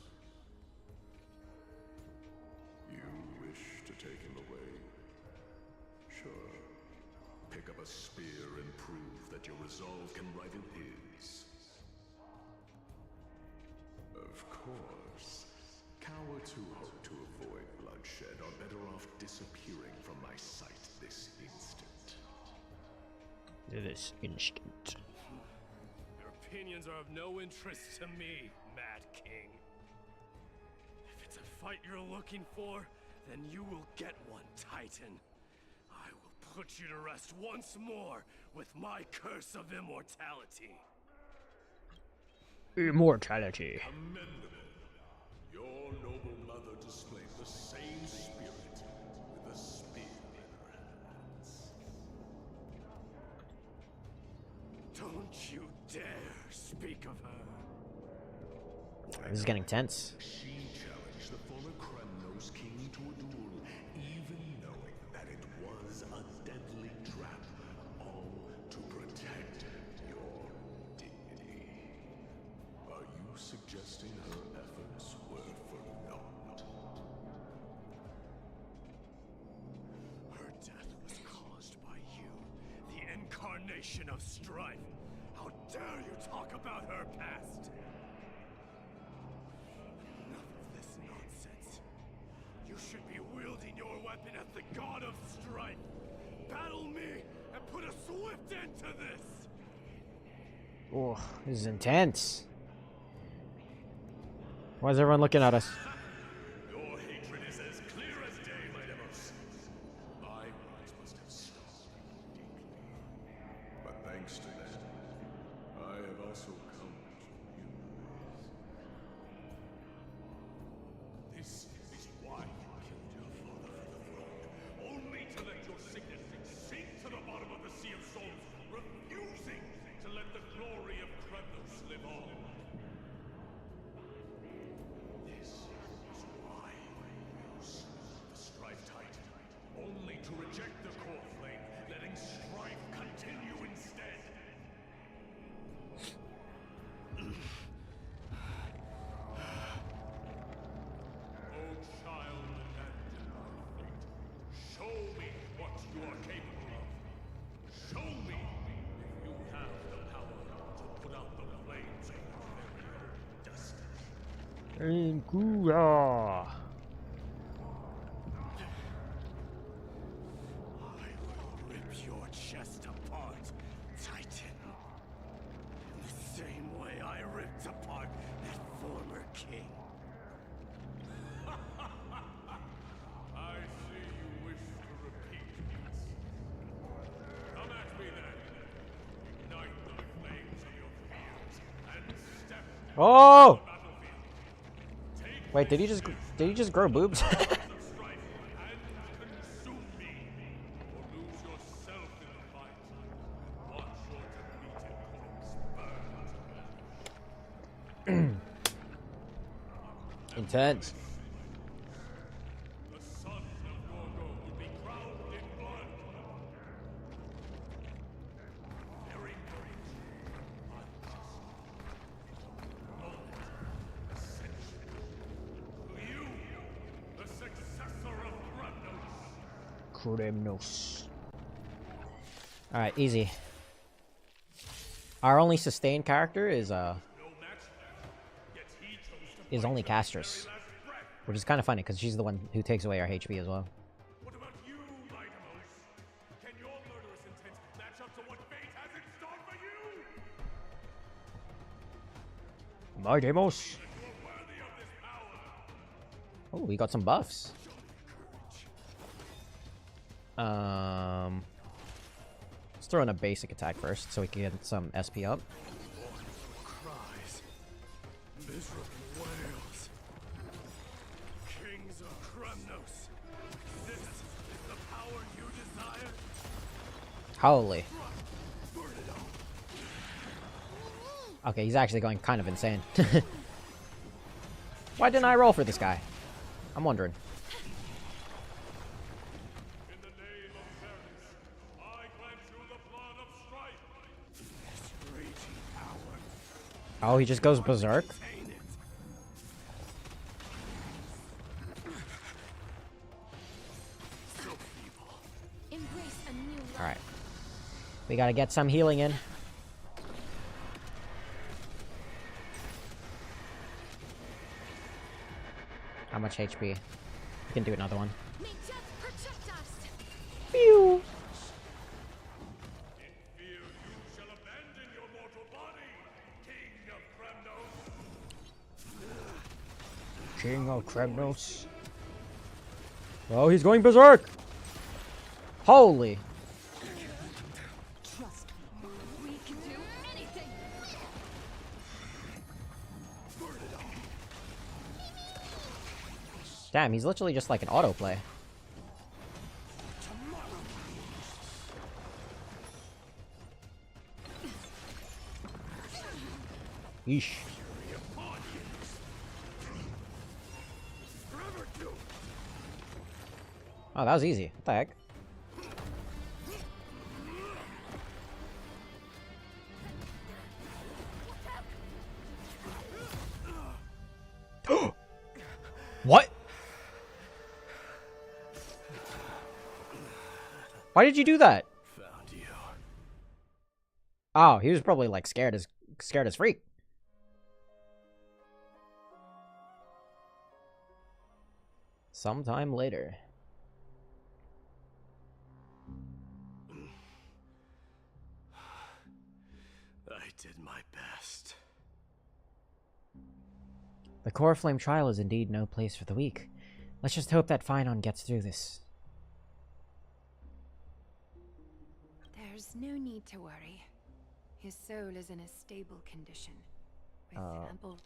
You wish to take him away? Sure. Pick up a spear and prove that your resolve can rival his. Of course. Cowards who hope to avoid bloodshed are better off disappearing from my sight this instant. This instant. Your opinions are of no interest to me, Mad King. If it's a fight you're looking for, Then you will get one, Titan. I will put you to rest once more with my curse of immortality. Immortality. Commendable. Your noble mother displayed the same spirit with a spear in her hands. Don't you dare speak of her. This is getting tense. She challenged the former Kremnos king to a duel, even knowing that it was a deadly trap, all to protect your dignity. Are you suggesting her efforts were for naught? Her death was caused by you, the incarnation of strife. How dare you talk about her past? Enough of this nonsense. You should be wielding your weapon as the god of strife. Battle me and put a swift end to this. Oh, this is intense. Why is everyone looking at us? Your hatred is as clear as day, my Demos. My words must have stung deeply. But thanks to them, I have also come to realize. This is why you killed your father for the throne, only to let your sickness sink to the bottom of the Sea of Souls, refusing to let the glory of Kremnos live on. This is why you slew the Strife Titan, only to reject the core flame, letting strife continue instead. Oh, child abandoned by fate, show me what you are capable of. Show me if you have the power to put out the flames of your very own destiny. Ingura. I will rip your chest apart, Titan. In the same way I ripped apart that former king. I see you wish to repeat this. Come at me then. Ignite the flames of your fears and step Oh! to the battlefield. Take Wait, did he just grow boobs? of strife and consume me, or lose yourself in the fight. Watch your depleted corpse burn. Intense. The sons of Gorgo will be crowned in blood. Very courage. Unjust. Moment. Ascension. To you, the successor of Kremnos. Kremnos. Alright, easy. Our only sustained character is only Castress. Which is kind of funny, because she's the one who takes away our HP as well. What about you, my Demos? Can your murderous intent match up to what fate has in store for you? My demos. You are worthy of this power. Oh, we got some buffs. Let's throw in a basic attack first, so we can get some SP up. Cries. Miserable wails. Kings of Kremnos. This is the power you desire? Holy. Okay, he's actually going kind of insane. Why didn't I roll for this guy? I'm wondering. In the name of fairness, I grant you the blood of strife. This raging power. Oh, he just goes berserk? Contain it. So feeble. Embrace a new life. Alright. We gotta get some healing in. How much HP? We can do another one. May death protect us. Pew! In fear you shall abandon your mortal body, King of Kremnos. King of Kremnos. Oh, he's going berserk! Holy! Trust me, we can do anything. Damn, he's literally just like an autoplay. Yeesh. Oh, that was easy. What the heck? What? Why did you do that? Found you. Oh, he was probably like scared as freak. Sometime later. I did my best. The core flame trial is indeed no place for the weak. Let's just hope that Phynon gets through this. There's no need to worry. His soul is in a stable condition, with ample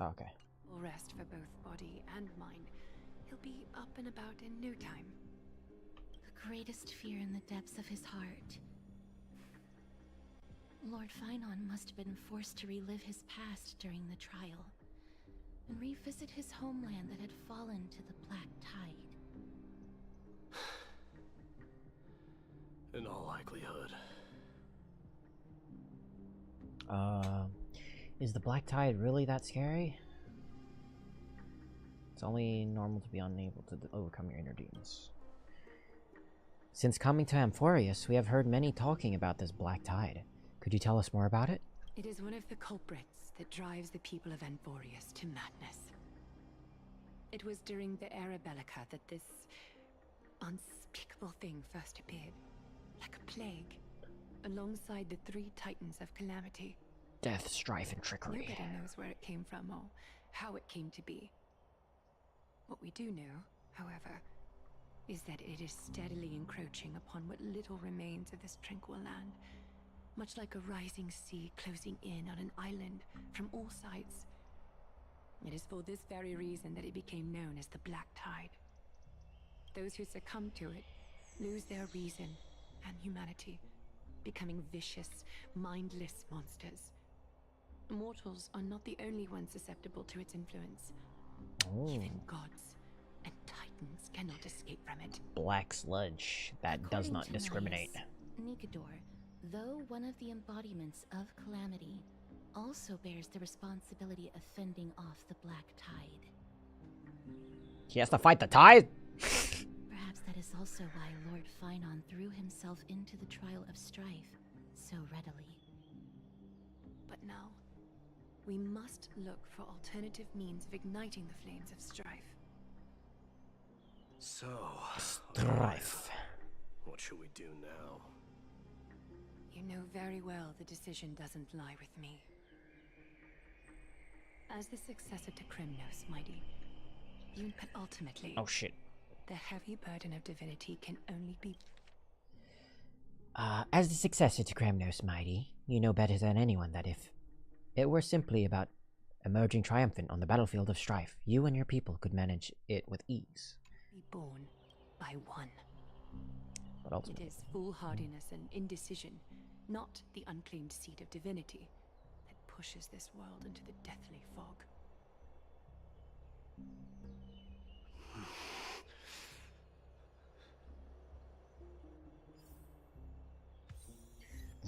Okay. rest for both body and mind. He'll be up and about in no time. The greatest fear in the depths of his heart. Lord Phynon must have been forced to relive his past during the trial, and revisit his homeland that had fallen to the Black Tide. In all likelihood. Is the Black Tide really that scary? It's only normal to be unable to overcome your inner demons. Since coming to Amphoreus, we have heard many talking about this Black Tide. Could you tell us more about it? It is one of the culprits that drives the people of Amphoreus to madness. It was during the Era Bellica that this unspeakable thing first appeared, like a plague, alongside the three titans of calamity. Death, strife, and trickery. Nobody knows where it came from or how it came to be. What we do know, however, is that it is steadily encroaching upon what little remains of this tranquil land, much like a rising sea closing in on an island from all sides. It is for this very reason that it became known as the Black Tide. Those who succumb to it lose their reason and humanity, becoming vicious, mindless monsters. Mortals are not the only ones susceptible to its influence. Even gods and titans cannot escape from it. Black sludge that does not discriminate. Nikador, though one of the embodiments of calamity, also bears the responsibility of fending off the Black Tide. He has to fight the tide? Perhaps that is also why Lord Phynon threw himself into the trial of strife so readily. But now, we must look for alternative means of igniting the flames of strife. So, Strife. what should we do now? You know very well the decision doesn't lie with me. As the successor to Kremnos, mighty, but ultimately, Oh shit. the heavy burden of divinity can only be... As the successor to Kremnos, mighty, you know better than anyone that if it were simply about emerging triumphant on the battlefield of strife, you and your people could manage it with ease. be born by one. But ultimately, It is foolhardiness and indecision, not the unclaimed seed of divinity, that pushes this world into the deathly fog.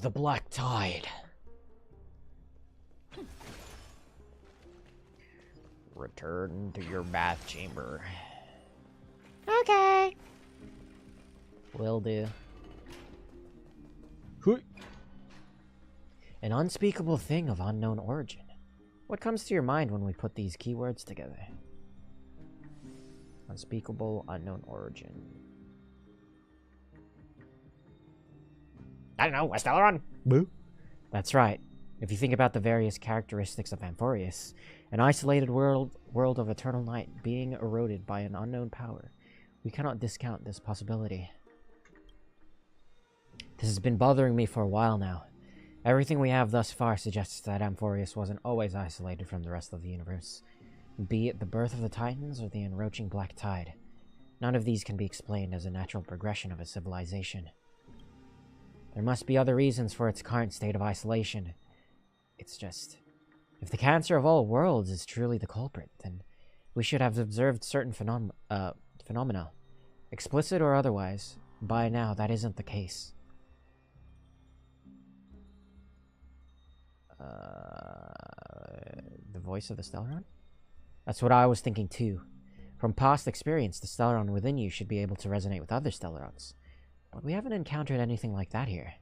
the Black Tide. Return to your bath chamber. Okay. Will do. An unspeakable thing of unknown origin. What comes to your mind when we put these keywords together? Unspeakable, unknown origin. I don't know, Westellaron? Boo. That's right. If you think about the various characteristics of Amphoreus, an isolated world of eternal night being eroded by an unknown power, we cannot discount this possibility. This has been bothering me for a while now. Everything we have thus far suggests that Amphoreus wasn't always isolated from the rest of the universe, be it the birth of the Titans or the encroaching Black Tide. None of these can be explained as a natural progression of a civilization. There must be other reasons for its current state of isolation. It's just, if the cancer of all worlds is truly the culprit, then we should have observed certain phenomena, explicit or otherwise. By now, that isn't the case. The voice of the Stellaron? That's what I was thinking too. From past experience, the Stellaron within you should be able to resonate with other Stellarons. But we haven't encountered anything like that here.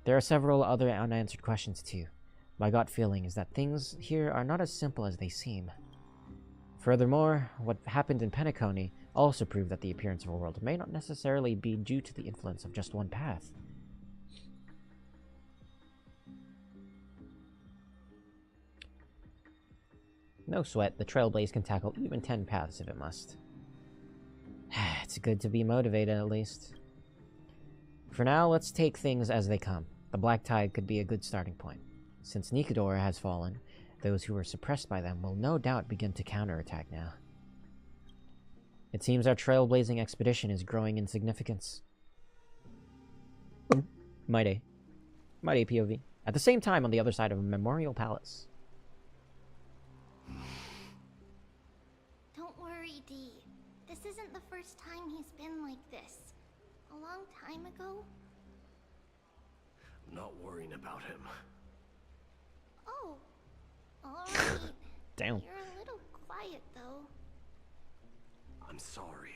There are several other unanswered questions too. My gut feeling is that things here are not as simple as they seem. Furthermore, what happened in Penacony also proved that the appearance of a world may not necessarily be due to the influence of just one path. No sweat, the Trailblaze can tackle even 10 paths if it must. It's good to be motivated, at least. For now, let's take things as they come. The Black Tide could be a good starting point. Since Nikador has fallen, those who were suppressed by them will no doubt begin to counterattack now. It seems our trailblazing expedition is growing in significance. My day. My day, POV. At the same time, on the other side of a memorial palace. Don't worry, Dee. This isn't the first time he's been like this. A long time ago. I'm not worrying about him. Oh, alright. Damn. You're a little quiet, though. I'm sorry.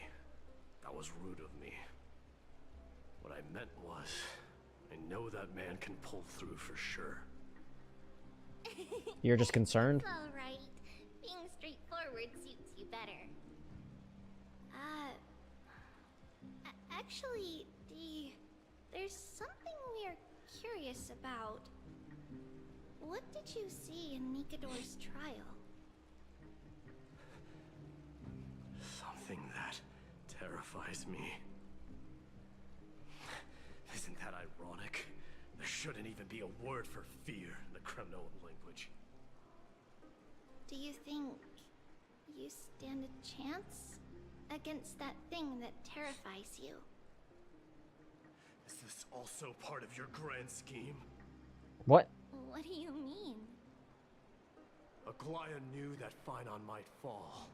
That was rude of me. What I meant was, I know that man can pull through for sure. You're just concerned? Alright. Being straightforward suits you better. Actually, Dee, there's something we're curious about. What did you see in Nikador's trial? Something that terrifies me. Isn't that ironic? There shouldn't even be a word for fear in the Kremnoan language. Do you think you stand a chance against that thing that terrifies you? Is this also part of your grand scheme? What? What do you mean? Aglaya knew that Phynon might fall.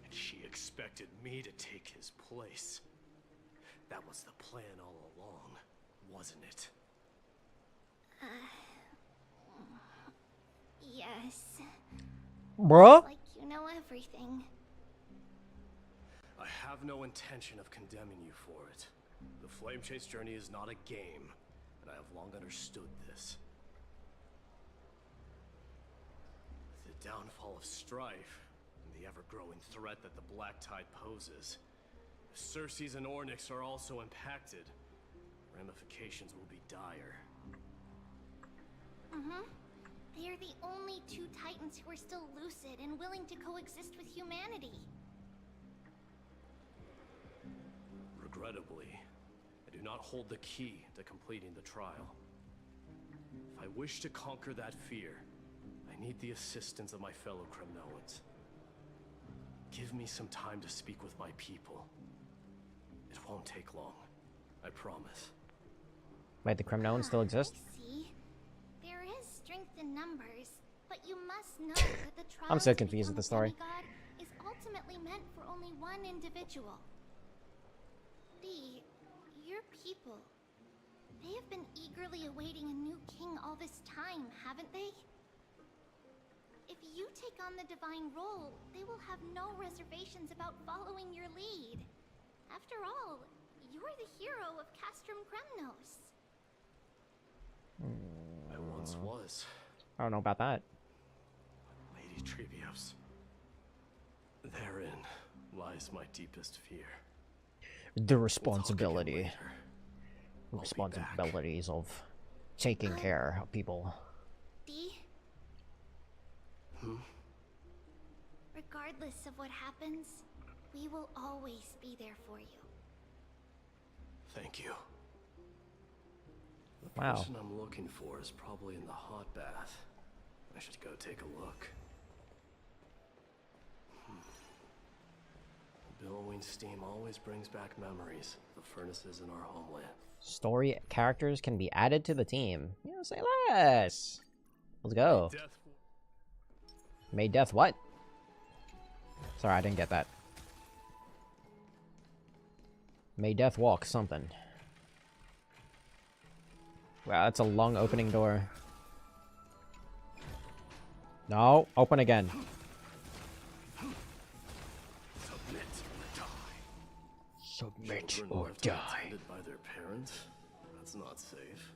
And she expected me to take his place. That was the plan all along, wasn't it? Yes. Bruh? Like you know everything. I have no intention of condemning you for it. The Flame Chase journey is not a game, and I have long understood this. With the downfall of strife, and the ever-growing threat that the Black Tide poses, if Circes and Ornyx are also impacted, ramifications will be dire. They are the only two Titans who are still lucid and willing to coexist with humanity. Regrettably, I do not hold the key to completing the trial. If I wish to conquer that fear, I need the assistance of my fellow Kremnoans. Give me some time to speak with my people. It won't take long, I promise. Wait, the Kremnoans still exist? See, there is strength in numbers, but you must know that the trial I'm so to confused with become the a story. demigod is ultimately meant for only one individual. Dee, your people, they have been eagerly awaiting a new king all this time, haven't they? If you take on the divine role, they will have no reservations about following your lead. After all, you're the hero of Castrum Kremnos. I once was. I don't know about that. Lady Trebios. Therein lies my deepest fear. The responsibilities of taking care of people. D? Regardless of what happens, we will always be there for you. Thank you. The Wow. person I'm looking for is probably in the hot bath. I should go take a look. Billowing steam always brings back memories of the furnaces in our homeland. Story characters can be added to the team. Yeah, say less. Let's go. May death what? Sorry, I didn't get that. May death walk something. Wow, that's a long opening door. No, open again. Submit Children or left die. unattended by their parents? That's not safe.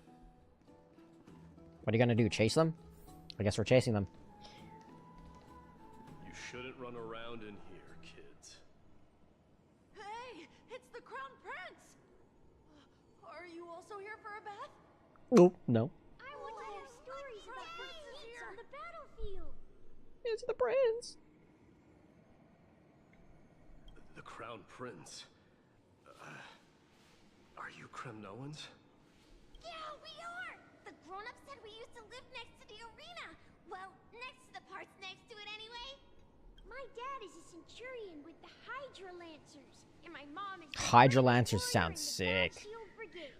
What are you gonna do? Chase them? I guess we're chasing them. You shouldn't run around in here, kids. Hey, it's the Crown Prince! Are you also here for a bath? Nope, no. I want to hear stories about princes on the battlefield. It's the prince. The Crown Prince. Are you Kremnoans? Yeah, we are! The grown-ups said we used to live next to the arena. Well, next to the parts next to it anyway. My dad is a centurion with the Hydra Lancers, and my mom is Hydra Lancers sound sick. Shield Brigade.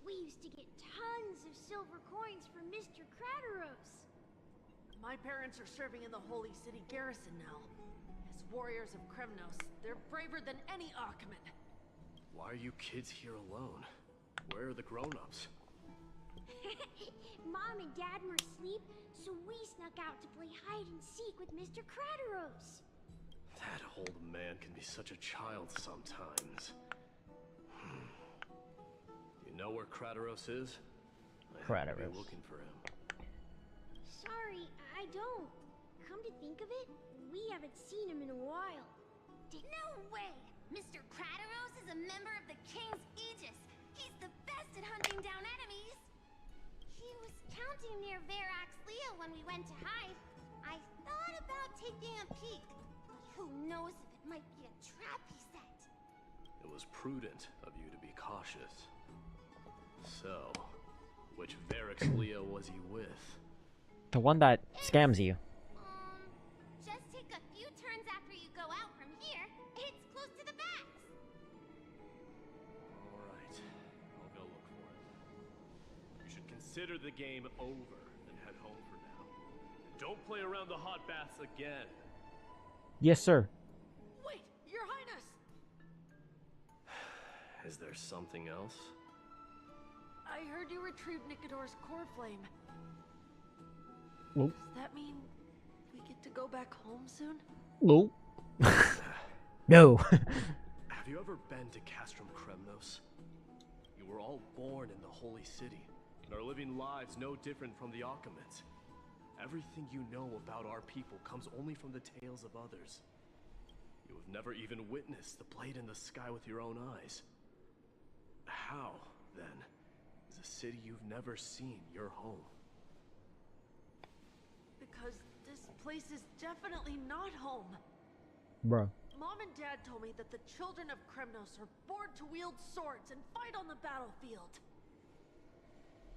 We used to get tons of silver coins from Mr. Crateros. My parents are serving in the Holy City garrison now. As warriors of Kremnos, they're braver than any Achaemen. Why are you kids here alone? Where are the grown-ups? Mom and Dad were asleep, so we snuck out to play hide and seek with Mr. Crateros. That old man can be such a child sometimes. You know where Crateros is? I happen to be looking for him. Sorry, I don't. Come to think of it, we haven't seen him in a while. No way! Mr. Crateros is a member of the King's Aegis. He's the best at hunting down enemies. He was counting near Verax Leo when we went to hide. I thought about taking a peek, but who knows if it might be a trap he set. It was prudent of you to be cautious. So, which Verax Leo was he with? The one that scams you. Just take a few turns after you go out from here. It's close to the backs. Alright, I'll go look for it. You should consider the game over and head home for now. Don't play around the hot baths again. Yes, sir. Wait, Your Highness! Is there something else? I heard you retrieved Nicodor's core flame. Nope. Does that mean we get to go back home soon? Nope. No. Have you ever been to Castrum Kremnos? You were all born in the Holy City, and are living lives no different from the Achaemens. Everything you know about our people comes only from the tales of others. You have never even witnessed the blade in the sky with your own eyes. How, then, is a city you've never seen your home? Because this place is definitely not home. Bro. Mom and Dad told me that the children of Kremnos are born to wield swords and fight on the battlefield.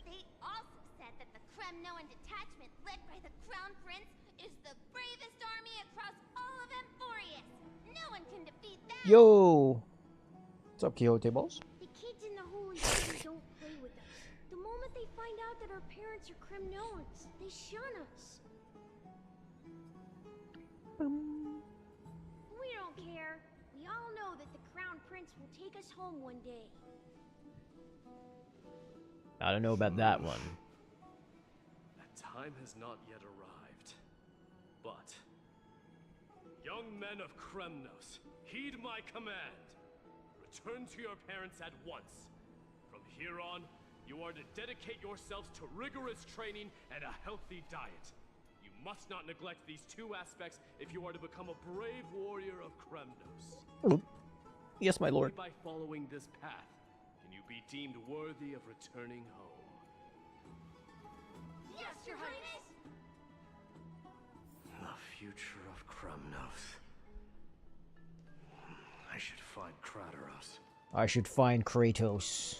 They also said that the Kremnoan detachment led by the Crown Prince is the bravest army across all of Amphoreus. No one can defeat them. Yo. What's up, Quixote Balls? The kids in the Holy City don't play with us. The moment they find out that our parents are Kremnoans, they shun us. We don't care. We all know that the Crown Prince will take us home one day. I don't know about that one. That time has not yet arrived. But, young men of Kremnos, heed my command. Return to your parents at once. From here on, you are to dedicate yourselves to rigorous training and a healthy diet. You must not neglect these two aspects if you are to become a brave warrior of Kremnos. Yes, my lord. Only by following this path can you be deemed worthy of returning home. Your Highness. The future of Kremnos. I should find Kratos. I should find Kratos.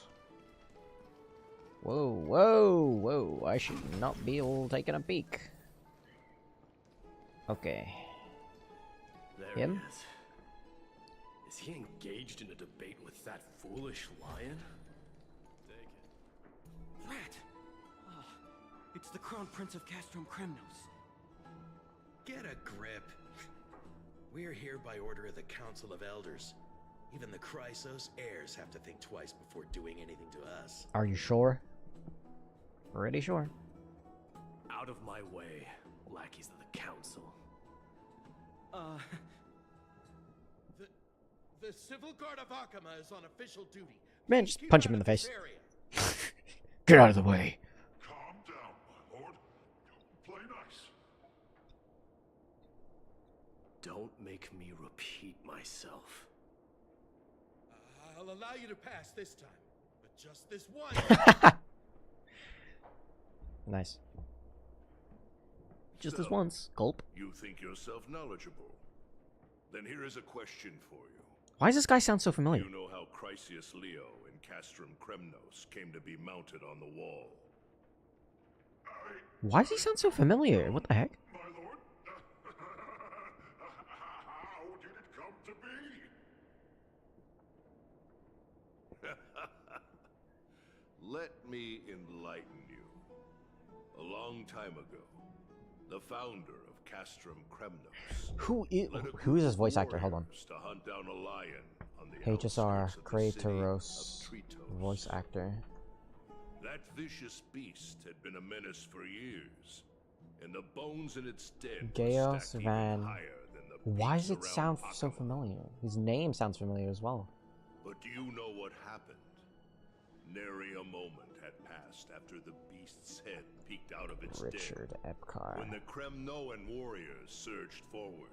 Whoa, whoa, whoa. I should not be all taking a peek. Okay. There Him? he is. Is he engaged in a debate with that foolish lion? Take it. Rat! Ah, it's the Crown Prince of Castrum Kremnos. Get a grip. We're here by order of the Council of Elders. Even the Chrysos heirs have to think twice before doing anything to us. Are you sure? Pretty sure. Out of my way, lackeys of the council. The Civil Guard of Akama is on official duty. Man, just punch him in the face. Get out of the way. Calm down, my lord. Play nice. Don't make me repeat myself. I'll allow you to pass this time, but just this once. Nice. Just this once. Gulp. You think yourself knowledgeable? Then here is a question for you. Why does this guy sound so familiar? You know how Chrysius Leo in Castrum Kremnos came to be mounted on the wall? Why does he sound so familiar? What the heck? My lord? How did it come to be? Let me enlighten you. A long time ago, the founder of Castrum Kremnos Who is this voice actor? Hold on. to hunt down a lion on the HSR outskirts of the city of Kratos Tritos. voice actor. That vicious beast had been a menace for years, and the bones in its den were Gaius stacked even Van. higher than the Why peaks does it around sound so Akama. familiar? His name sounds familiar as well. But do you know what happened? Nary a moment had passed after the beast's head peeked out of its Richard den, Epcar. when the Kremnoan warriors surged forward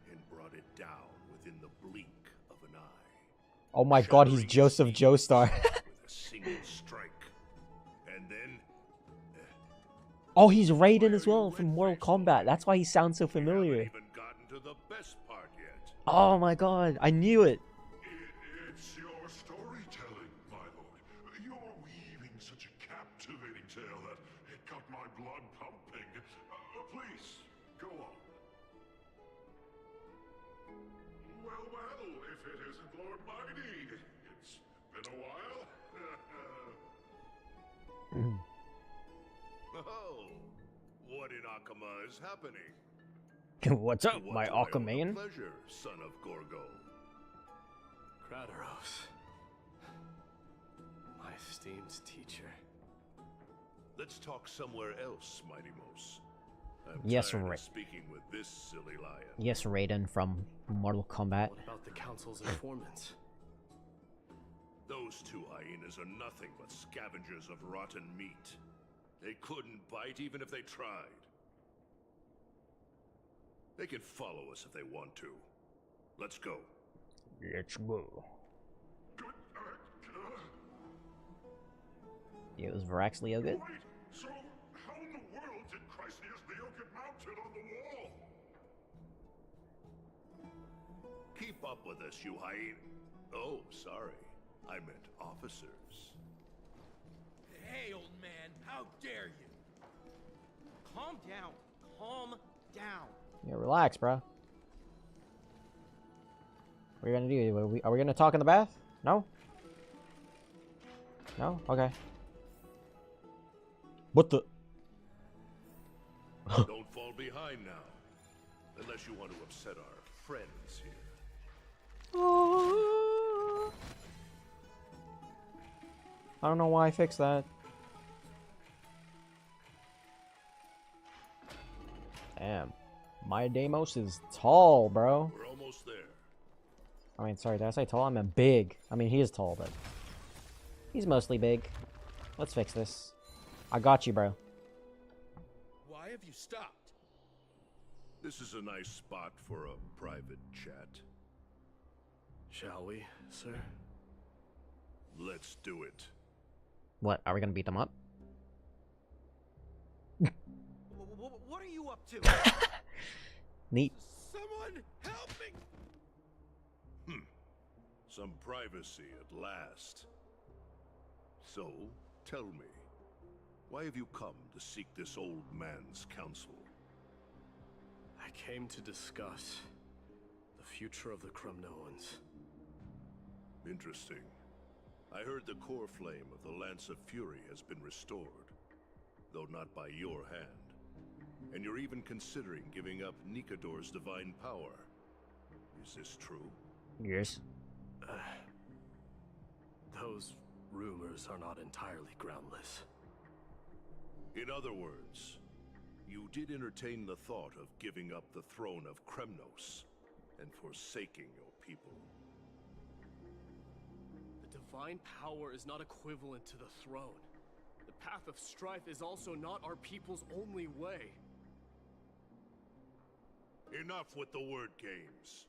and brought it down within the blink of an eye. Oh my god, he's Joseph Joestar. With a single strike. And then Oh, he's Raiden as well from Mortal Kombat. That's why he sounds so familiar. even gotten to the best part yet. Oh my god, I knew it. It's your storytelling, my lord. You're weaving such a captivating tale that it got my blood pumping. Please, go on. Well, if it isn't Lord Mighty. It's been a while. Oh, what in Akama is happening? What's up, What my do I owe the Aquaman? pleasure, son of Gorgo. Kratos. My esteemed teacher. Let's talk somewhere else, Mighty Mos. I'm Yes, tired of Ra- speaking with this silly lion. Yes, Raiden from Mortal Kombat. What about the council's informants? Those two hyenas are nothing but scavengers of rotten meat. They couldn't bite even if they tried. They can follow us if they want to. Let's go. Let's go. Yo, is Varax Leo good? Wait, so how in the world did Chrysius Leo get mounted on the wall? Keep up with us, you hyena. Oh, sorry. I meant officers. Hey, old man, how dare you? Calm down. Calm down. Yeah, relax, bro. What are you gonna do? Are we gonna talk in the bath? No? No? Okay. What the? Don't fall behind now. Unless you want to upset our friends here. I don't know why I fixed that. Damn. My Deimos is tall, bro. We're almost there. I mean, sorry, did I say tall? I meant big. I mean, he is tall, but he's mostly big. Let's fix this. I got you, bro. Why have you stopped? This is a nice spot for a private chat. Shall we, sir? Let's do it. What? Are we gonna beat them up? up to? Neat. Someone help me! Some privacy at last. So, tell me, why have you come to seek this old man's counsel? I came to discuss the future of the Kremnoans. Interesting. I heard the core flame of the Lance of Fury has been restored, though not by your hand. And you're even considering giving up Nikador's divine power. Is this true? Yes. Those rumors are not entirely groundless. In other words, you did entertain the thought of giving up the throne of Kremnos and forsaking your people. The divine power is not equivalent to the throne. The path of strife is also not our people's only way. Enough with the word games.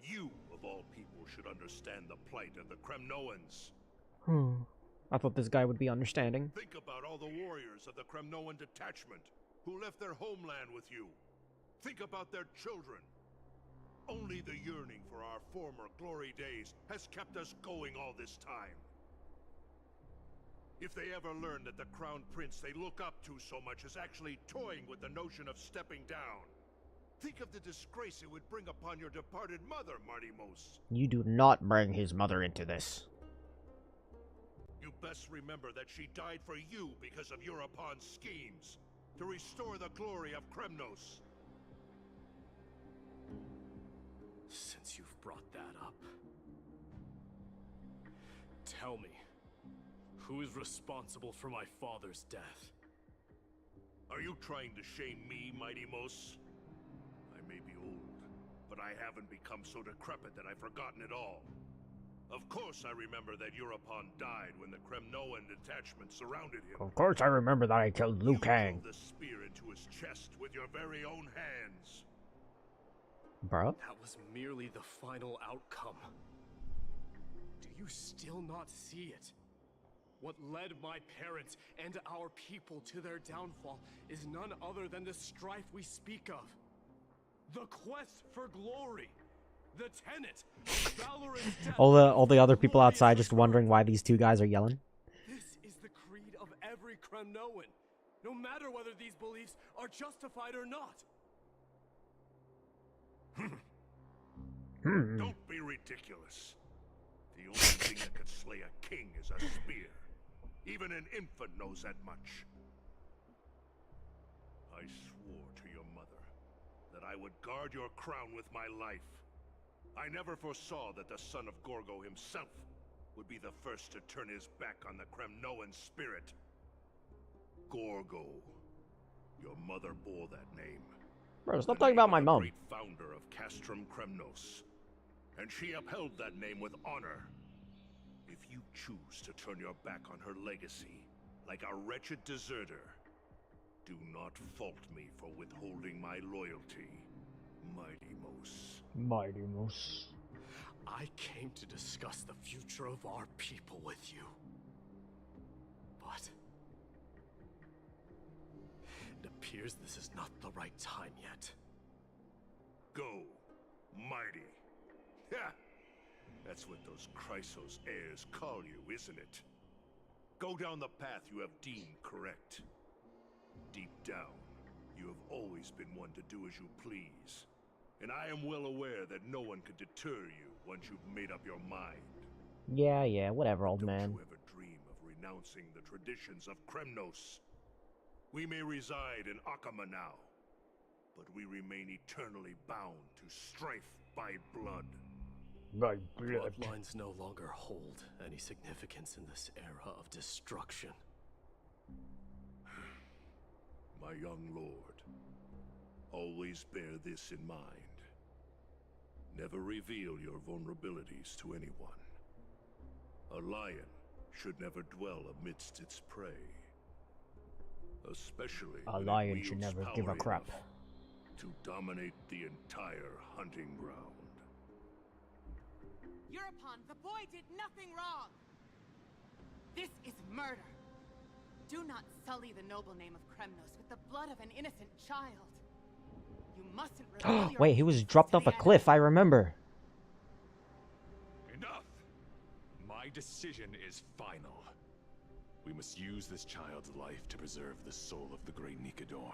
You, of all people, should understand the plight of the Kremnoans. I thought this guy would be understanding. Think about all the warriors of the Kremnoan detachment who left their homeland with you. Think about their children. Only the yearning for our former glory days has kept us going all this time. If they ever learn that the Crown Prince they look up to so much is actually toying with the notion of stepping down, think of the disgrace it would bring upon your departed mother, Martimos. You do not bring his mother into this. You best remember that she died for you because of Europon's schemes to restore the glory of Kremnos. Since you've brought that up, tell me, who is responsible for my father's death? Are you trying to shame me, Martimos? I may be old, but I haven't become so decrepit that I've forgotten it all. Of course I remember that Europon died when the Kremnoan detachment surrounded him. Of course I remember that I killed Liu Kang. You drove the spear into his chest with your very own hands. Bro? That was merely the final outcome. Do you still not see it? What led my parents and our people to their downfall is none other than the strife we speak of. The quest for glory. The tenet of valor and death. All the other people outside just wondering why these two guys are yelling. This is the creed of every Kremnoan, no matter whether these beliefs are justified or not. Don't be ridiculous. The only thing that could slay a king is a spear. Even an infant knows that much. I swore to your mother that I would guard your crown with my life. I never foresaw that the son of Gorgo himself would be the first to turn his back on the Kremnoan spirit. Gorgo. Your mother bore that name. Bro, stop talking about my mom. Great founder of Castrum Kremnos. And she upheld that name with honor. If you choose to turn your back on her legacy, like a wretched deserter, do not fault me for withholding my loyalty, Martimos. Martimos. I came to discuss the future of our people with you. But it appears this is not the right time yet. Go, mighty. Ha! That's what those Chrysos heirs call you, isn't it? Go down the path you have deemed correct. Deep down, you have always been one to do as you please. And I am well aware that no one could deter you once you've made up your mind. Yeah, whatever, old man. Don't you ever dream of renouncing the traditions of Kremnos. We may reside in Akama now, but we remain eternally bound to strife by blood. By blood. Bloodlines no longer hold any significance in this era of destruction. My young lord, always bear this in mind. Never reveal your vulnerabilities to anyone. A lion should never dwell amidst its prey. Especially a lion should never give a crap. To dominate the entire hunting ground. Europon, the boy did nothing wrong! This is murder! Do not sully the noble name of Kremnos with the blood of an innocent child. You mustn't reveal your Wait, he was weaknesses dropped to off the a cliff, I remember. Enough! My decision is final. We must use this child's life to preserve the soul of the great Nikador.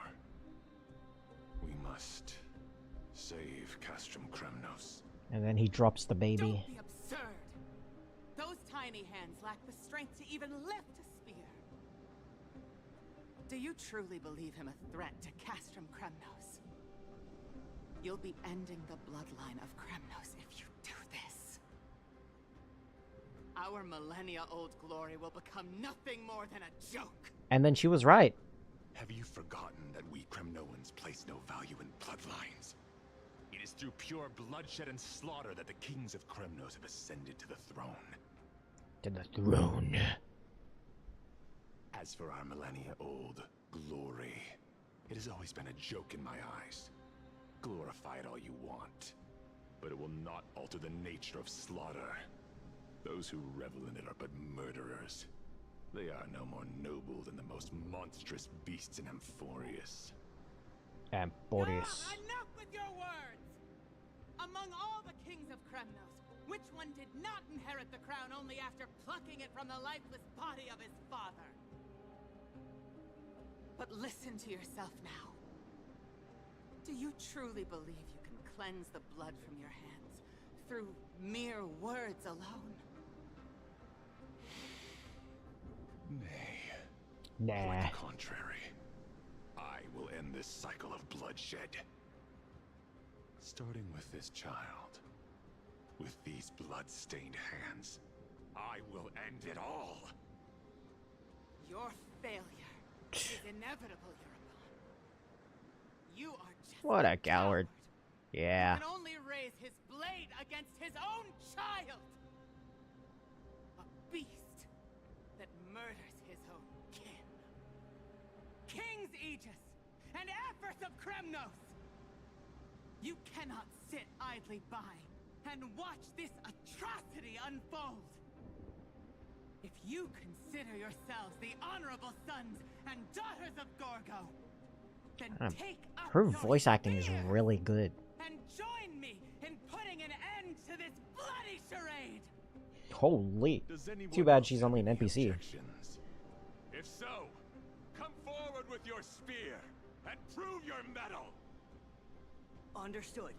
We must save Castrum Kremnos. And then he drops the baby. Don't be absurd. Those tiny hands lack the strength to even lift a spear. Do you truly believe him a threat to Castrum Kremnos? You'll be ending the bloodline of Kremnos if you do this. Our millennia-old glory will become nothing more than a joke. And then she was right. Have you forgotten that we Kremnoans place no value in bloodlines? It is through pure bloodshed and slaughter that the kings of Kremnos have ascended to the throne. To the throne. As for our millennia-old glory, it has always been a joke in my eyes. Glorify it all you want, but it will not alter the nature of slaughter. Those who revel in it are but murderers. They are no more noble than the most monstrous beasts in Amphoreus. Amphoreus. Enough with your words! Among all the kings of Kremnos, which one did not inherit the crown only after plucking it from the lifeless body of his father? But listen to yourself now. Do you truly believe you can cleanse the blood from your hands through mere words alone? Nay. Nah. Quite the contrary. I will end this cycle of bloodshed. Starting with this child. With these blood-stained hands. I will end it all. Your failure is inevitable, Eurobon. You are just What a coward. Yeah. He can only raise his blade against his own child. A beast that murders his own kin. King's Aegis and Amphoreus of Kremnos. You cannot sit idly by and watch this atrocity unfold. If you consider yourselves the honorable sons and daughters of Gorgo, then take up Her your voice acting is spear really good. and join me in putting an end to this bloody charade. Holy. Does anyone Too bad else she's have only an any NPC. objections? If so, come forward with your spear and prove your mettle. Understood.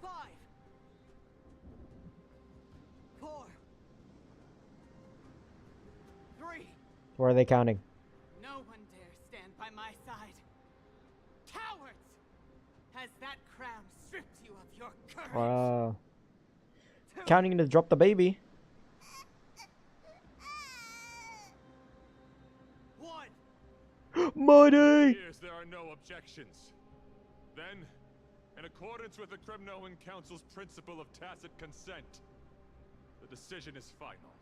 5, 4, 3. Where are they counting? No one dares stand by my side. Cowards! Has that crown stripped you of your courage? Counting to drop the baby. 1. Money! Here's there are no objections. Then, in accordance with the Kremnoan Council's principle of tacit consent, the decision is final.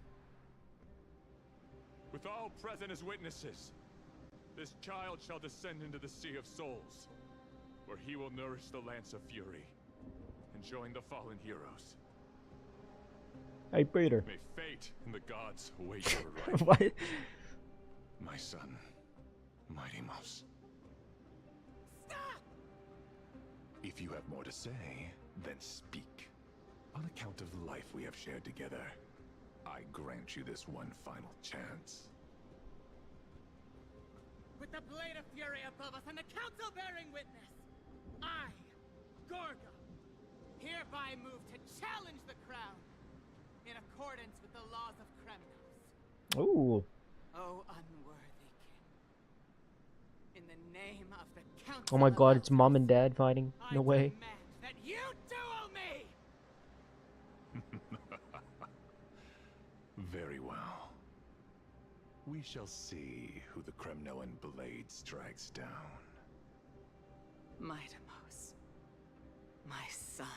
With all present as witnesses, this child shall descend into the Sea of Souls, where he will nourish the Lance of Fury and join the fallen heroes. Hey, Peter. May fate and the gods await your arrival. What? My son, Mighty Mouse. Stop! If you have more to say, then speak. On account of the life we have shared together, I grant you this one final chance. With the blade of fury above us and the council bearing witness, I, Gorgo, hereby move to challenge the crown in accordance with the laws of Kremnos. Ooh. O unworthy king, in the name of the council Oh my of god, it's elders, mom and dad fighting. I No way. demand that you duel me! Very well. We shall see who the Kremnoan blade strikes down. Midamos, my son.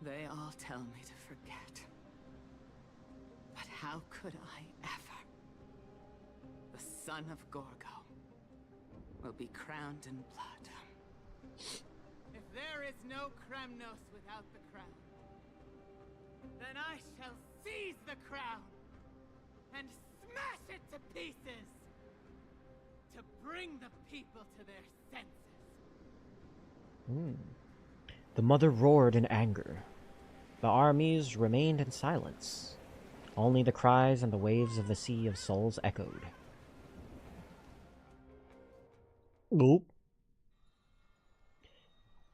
They all tell me to forget. But how could I ever? The son of Gorgo will be crowned in blood. If there is no Kremnos without the crown, then I shall seize the crown and smash it to pieces to bring the people to their senses. The mother roared in anger. The armies remained in silence. Only the cries and the waves of the Sea of Souls echoed. Nope.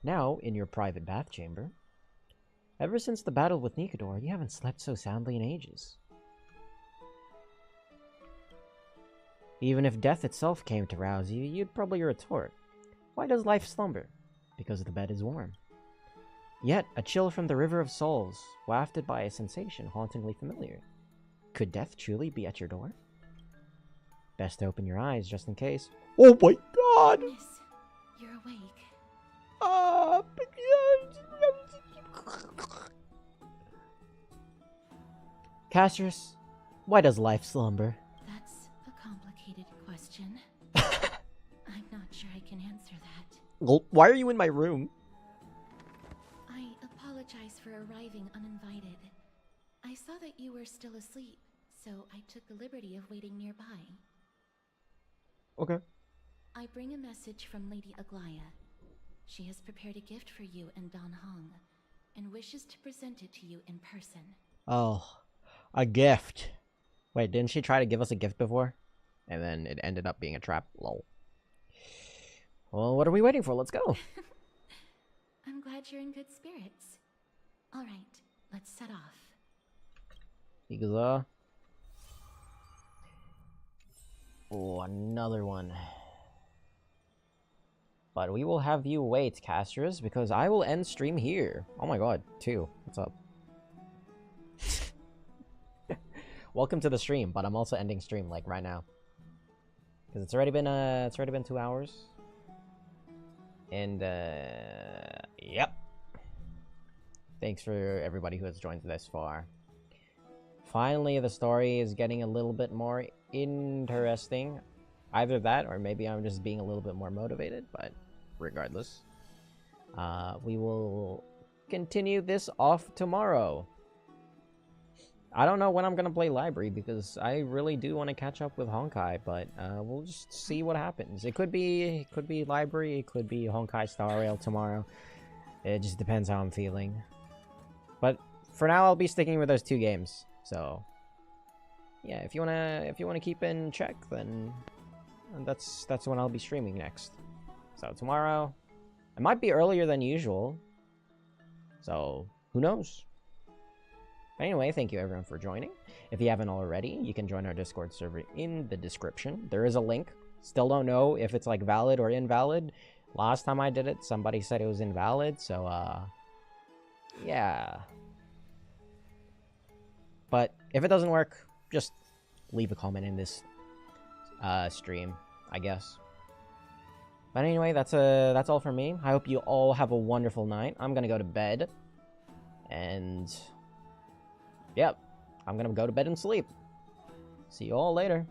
Now, in your private bath chamber. Ever since the battle with Nikador, you haven't slept so soundly in ages. Even if death itself came to rouse you, you'd probably retort, why does life slumber? Because the bed is warm. Yet, a chill from the River of Souls, wafted by a sensation hauntingly familiar. Could death truly be at your door? Best to open your eyes, just in case. Oh my god! Miss, you're awake. Castrus, why does life slumber? That's a complicated question. I'm not sure I can answer that. Well, why are you in my room? I apologize for arriving uninvited. I saw that you were still asleep, so I took the liberty of waiting nearby. Okay. I bring a message from Lady Aglaya. She has prepared a gift for you and Dan Hong, and wishes to present it to you in person. Oh, a gift. Wait, didn't she try to give us a gift before? And then it ended up being a trap? Lol. Well, what are we waiting for? Let's go. I'm glad you're in good spirits. Alright, let's set off. Oh, another one. But we will have you wait, casters, because I will end stream here. Oh my god, 2. What's up? Welcome to the stream, but I'm also ending stream like right now. Because it's already been 2 hours. And yep. Thanks for everybody who has joined this far. Finally, the story is getting a little bit more interesting. Either that, or maybe I'm just being a little bit more motivated, but regardless. We will continue this off tomorrow. I don't know when I'm gonna play Library, because I really do want to catch up with Honkai, but we'll just see what happens. It could be Library, it could be Honkai Star Rail tomorrow. It just depends how I'm feeling. But for now, I'll be sticking with those 2 games. So yeah, if you wanna keep in check, then that's when I'll be streaming next. So tomorrow, it might be earlier than usual. So who knows? Anyway, thank you everyone for joining. If you haven't already, you can join our Discord server in the description. There is a link. Still don't know if it's like valid or invalid. Last time I did it, somebody said it was invalid, so yeah. But if it doesn't work, just leave a comment in this stream, I guess. But anyway, that's all from me. I hope you all have a wonderful night. I'm gonna go to bed. And yep, I'm gonna go to bed and sleep. See you all later.